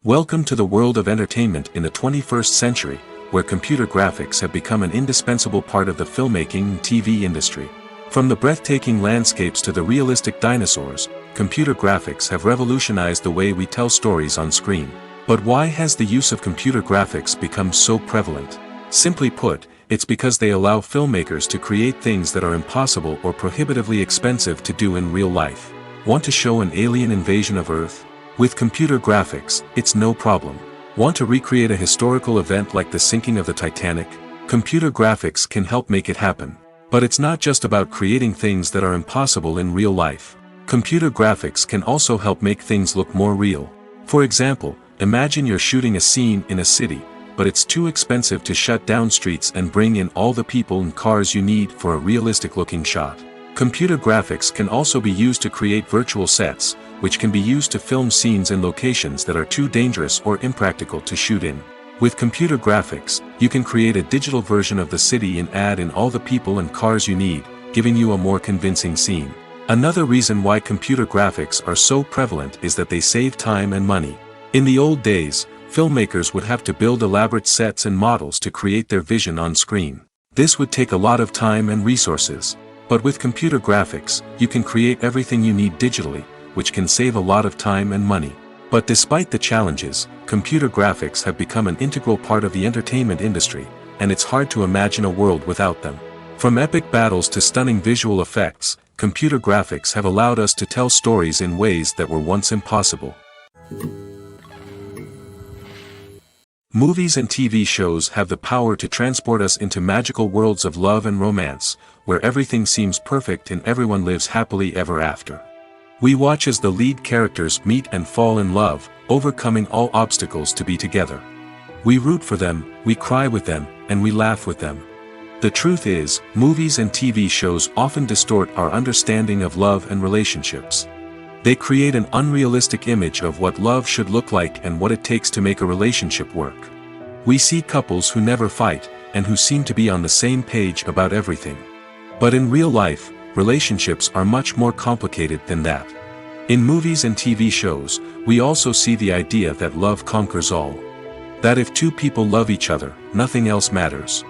Welcome to the world of entertainment in the 21st century, where computer graphics have become an indispensable part of the filmmaking and TV industry. From the breathtaking landscapes to the realistic dinosaurs, computer graphics have revolutionized the way we tell stories on screen. But why has the use of computer graphics become so prevalent? Simply put, it's because they allow filmmakers to create things that are impossible or prohibitively expensive to do in real life. Want to show an alien invasion of Earth? With computer graphics, it's no problem. Want to recreate a historical event like the sinking of the Titanic? Computer graphics can help make it happen. But it's not just about creating things that are impossible in real life. Computer graphics can also help make things look more real. For example, imagine you're shooting a scene in a city, but it's too expensive to shut down streets and bring in all the people and cars you need for a realistic-looking shot. Computer graphics can also be used to create virtual sets, which can be used to film scenes in locations that are too dangerous or impractical to shoot in. With computer graphics, you can create a digital version of the city and add in all the people and cars you need, giving you a more convincing scene. Another reason why computer graphics are so prevalent is that they save time and money. In the old days, filmmakers would have to build elaborate sets and models to create their vision on screen. This would take a lot of time and resources. But with computer graphics, you can create everything you need digitally, which can save a lot of time and money. But despite the challenges, computer graphics have become an integral part of the entertainment industry, and it's hard to imagine a world without them. From epic battles to stunning visual effects, computer graphics have allowed us to tell stories in ways that were once impossible. Movies and TV shows have the power to transport us into magical worlds of love and romance, where everything seems perfect and everyone lives happily ever after. We watch as the lead characters meet and fall in love, overcoming all obstacles to be together. We root for them, we cry with them, and we laugh with them. The truth is, movies and TV shows often distort our understanding of love and relationships. They create an unrealistic image of what love should look like and what it takes to make a relationship work. We see couples who never fight, and who seem to be on the same page about everything. But in real life, relationships are much more complicated than that. In movies and TV shows, we also see the idea that love conquers all. That if two people love each other, nothing else matters.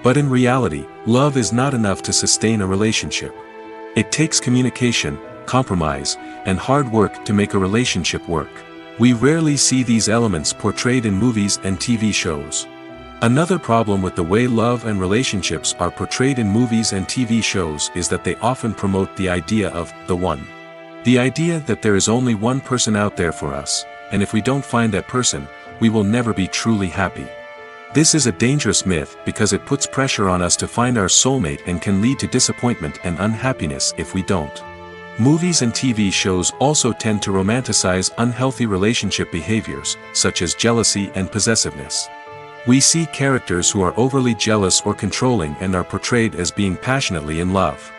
But in reality, love is not enough to sustain a relationship. It takes communication, compromise, and hard work to make a relationship work. We rarely see these elements portrayed in movies and TV shows. Another problem with the way love and relationships are portrayed in movies and TV shows is that they often promote the idea of the one. The idea that there is only one person out there for us, and if we don't find that person, we will never be truly happy. This is a dangerous myth because it puts pressure on us to find our soulmate and can lead to disappointment and unhappiness if we don't. Movies and TV shows also tend to romanticize unhealthy relationship behaviors, such as jealousy and possessiveness. We see characters who are overly jealous or controlling and are portrayed as being passionately in love.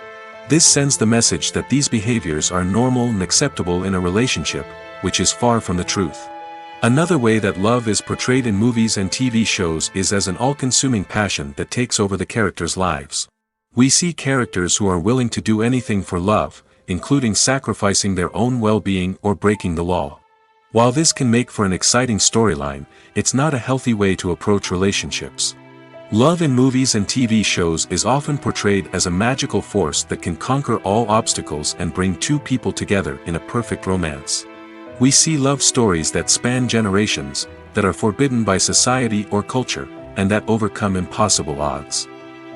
This sends the message that these behaviors are normal and acceptable in a relationship, which is far from the truth. Another way that love is portrayed in movies and TV shows is as an all-consuming passion that takes over the characters' lives. We see characters who are willing to do anything for love, including sacrificing their own well-being or breaking the law. While this can make for an exciting storyline, it's not a healthy way to approach relationships. Love in movies and TV shows is often portrayed as a magical force that can conquer all obstacles and bring two people together in a perfect romance. We see love stories that span generations, that are forbidden by society or culture, and that overcome impossible odds.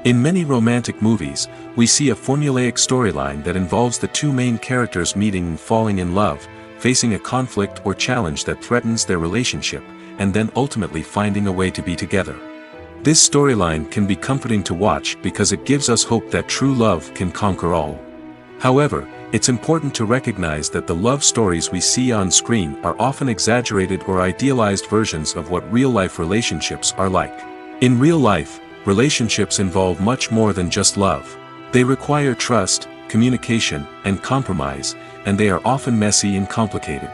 In many romantic movies, we see a formulaic storyline that involves the two main characters meeting and falling in love, facing a conflict or challenge that threatens their relationship, and then ultimately finding a way to be together. This storyline can be comforting to watch because it gives us hope that true love can conquer all. However, it's important to recognize that the love stories we see on screen are often exaggerated or idealized versions of what real-life relationships are like. In real life, relationships involve much more than just love. They require trust, communication, and compromise, and they are often messy and complicated.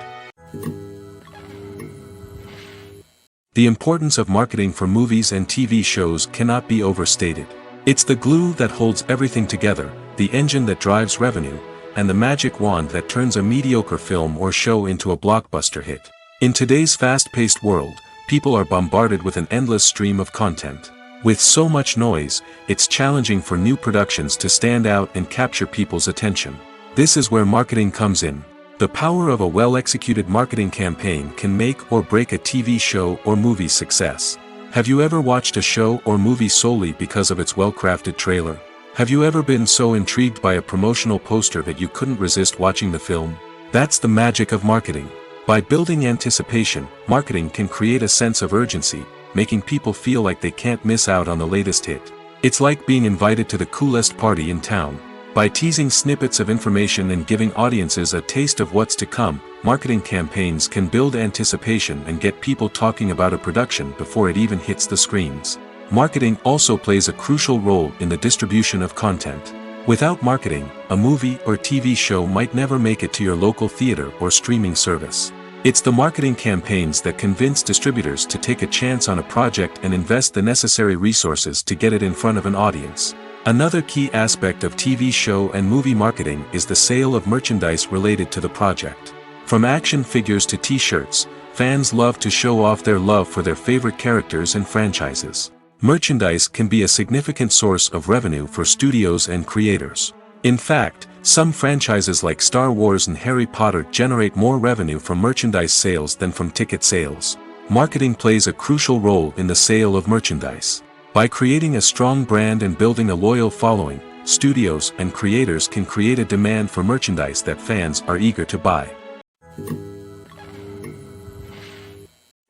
The importance of marketing for movies and TV shows cannot be overstated. It's the glue that holds everything together, the engine that drives revenue, and the magic wand that turns a mediocre film or show into a blockbuster hit. In today's fast-paced world, people are bombarded with an endless stream of content. With so much noise, it's challenging for new productions to stand out and capture people's attention. This is where marketing comes in. The power of a well-executed marketing campaign can make or break a TV show or movie's success. Have you ever watched a show or movie solely because of its well-crafted trailer? Have you ever been so intrigued by a promotional poster that you couldn't resist watching the film? That's the magic of marketing. By building anticipation, marketing can create a sense of urgency, making people feel like they can't miss out on the latest hit. It's like being invited to the coolest party in town. By teasing snippets of information and giving audiences a taste of what's to come, marketing campaigns can build anticipation and get people talking about a production before it even hits the screens. Marketing also plays a crucial role in the distribution of content. Without marketing, a movie or TV show might never make it to your local theater or streaming service. It's the marketing campaigns that convince distributors to take a chance on a project and invest the necessary resources to get it in front of an audience. Another key aspect of TV show and movie marketing is the sale of merchandise related to the project. From action figures to t-shirts, fans love to show off their love for their favorite characters and franchises. Merchandise can be a significant source of revenue for studios and creators. In fact, some franchises like Star Wars and Harry Potter generate more revenue from merchandise sales than from ticket sales. Marketing plays a crucial role in the sale of merchandise. By creating a strong brand and building a loyal following, studios and creators can create a demand for merchandise that fans are eager to buy.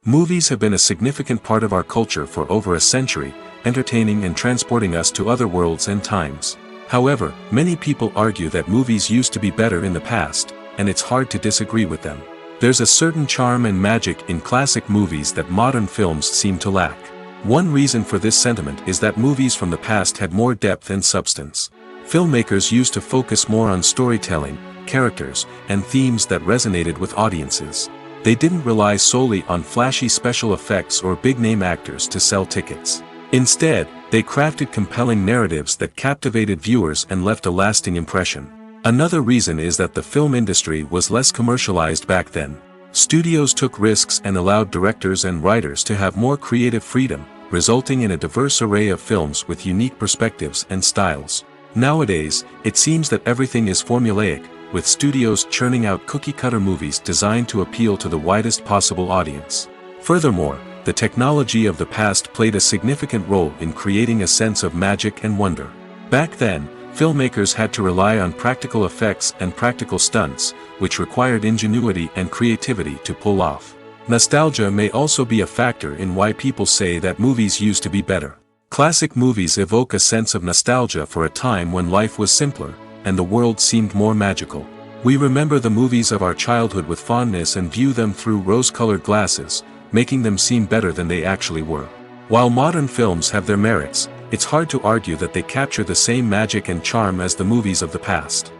Movies have been a significant part of our culture for over a century, entertaining and transporting us to other worlds and times. However, many people argue that movies used to be better in the past, and it's hard to disagree with them. There's a certain charm and magic in classic movies that modern films seem to lack. One reason for this sentiment is that movies from the past had more depth and substance. Filmmakers used to focus more on storytelling, characters, and themes that resonated with audiences. They didn't rely solely on flashy special effects or big-name actors to sell tickets. Instead, they crafted compelling narratives that captivated viewers and left a lasting impression. Another reason is that the film industry was less commercialized back then. Studios took risks and allowed directors and writers to have more creative freedom, resulting in a diverse array of films with unique perspectives and styles. Nowadays, it seems that everything is formulaic, with studios churning out cookie-cutter movies designed to appeal to the widest possible audience. Furthermore, the technology of the past played a significant role in creating a sense of magic and wonder. Back then, filmmakers had to rely on practical effects and practical stunts, which required ingenuity and creativity to pull off. Nostalgia may also be a factor in why people say that movies used to be better. Classic movies evoke a sense of nostalgia for a time when life was simpler, and the world seemed more magical. We remember the movies of our childhood with fondness and view them through rose-colored glasses, making them seem better than they actually were. While modern films have their merits, it's hard to argue that they capture the same magic and charm as the movies of the past.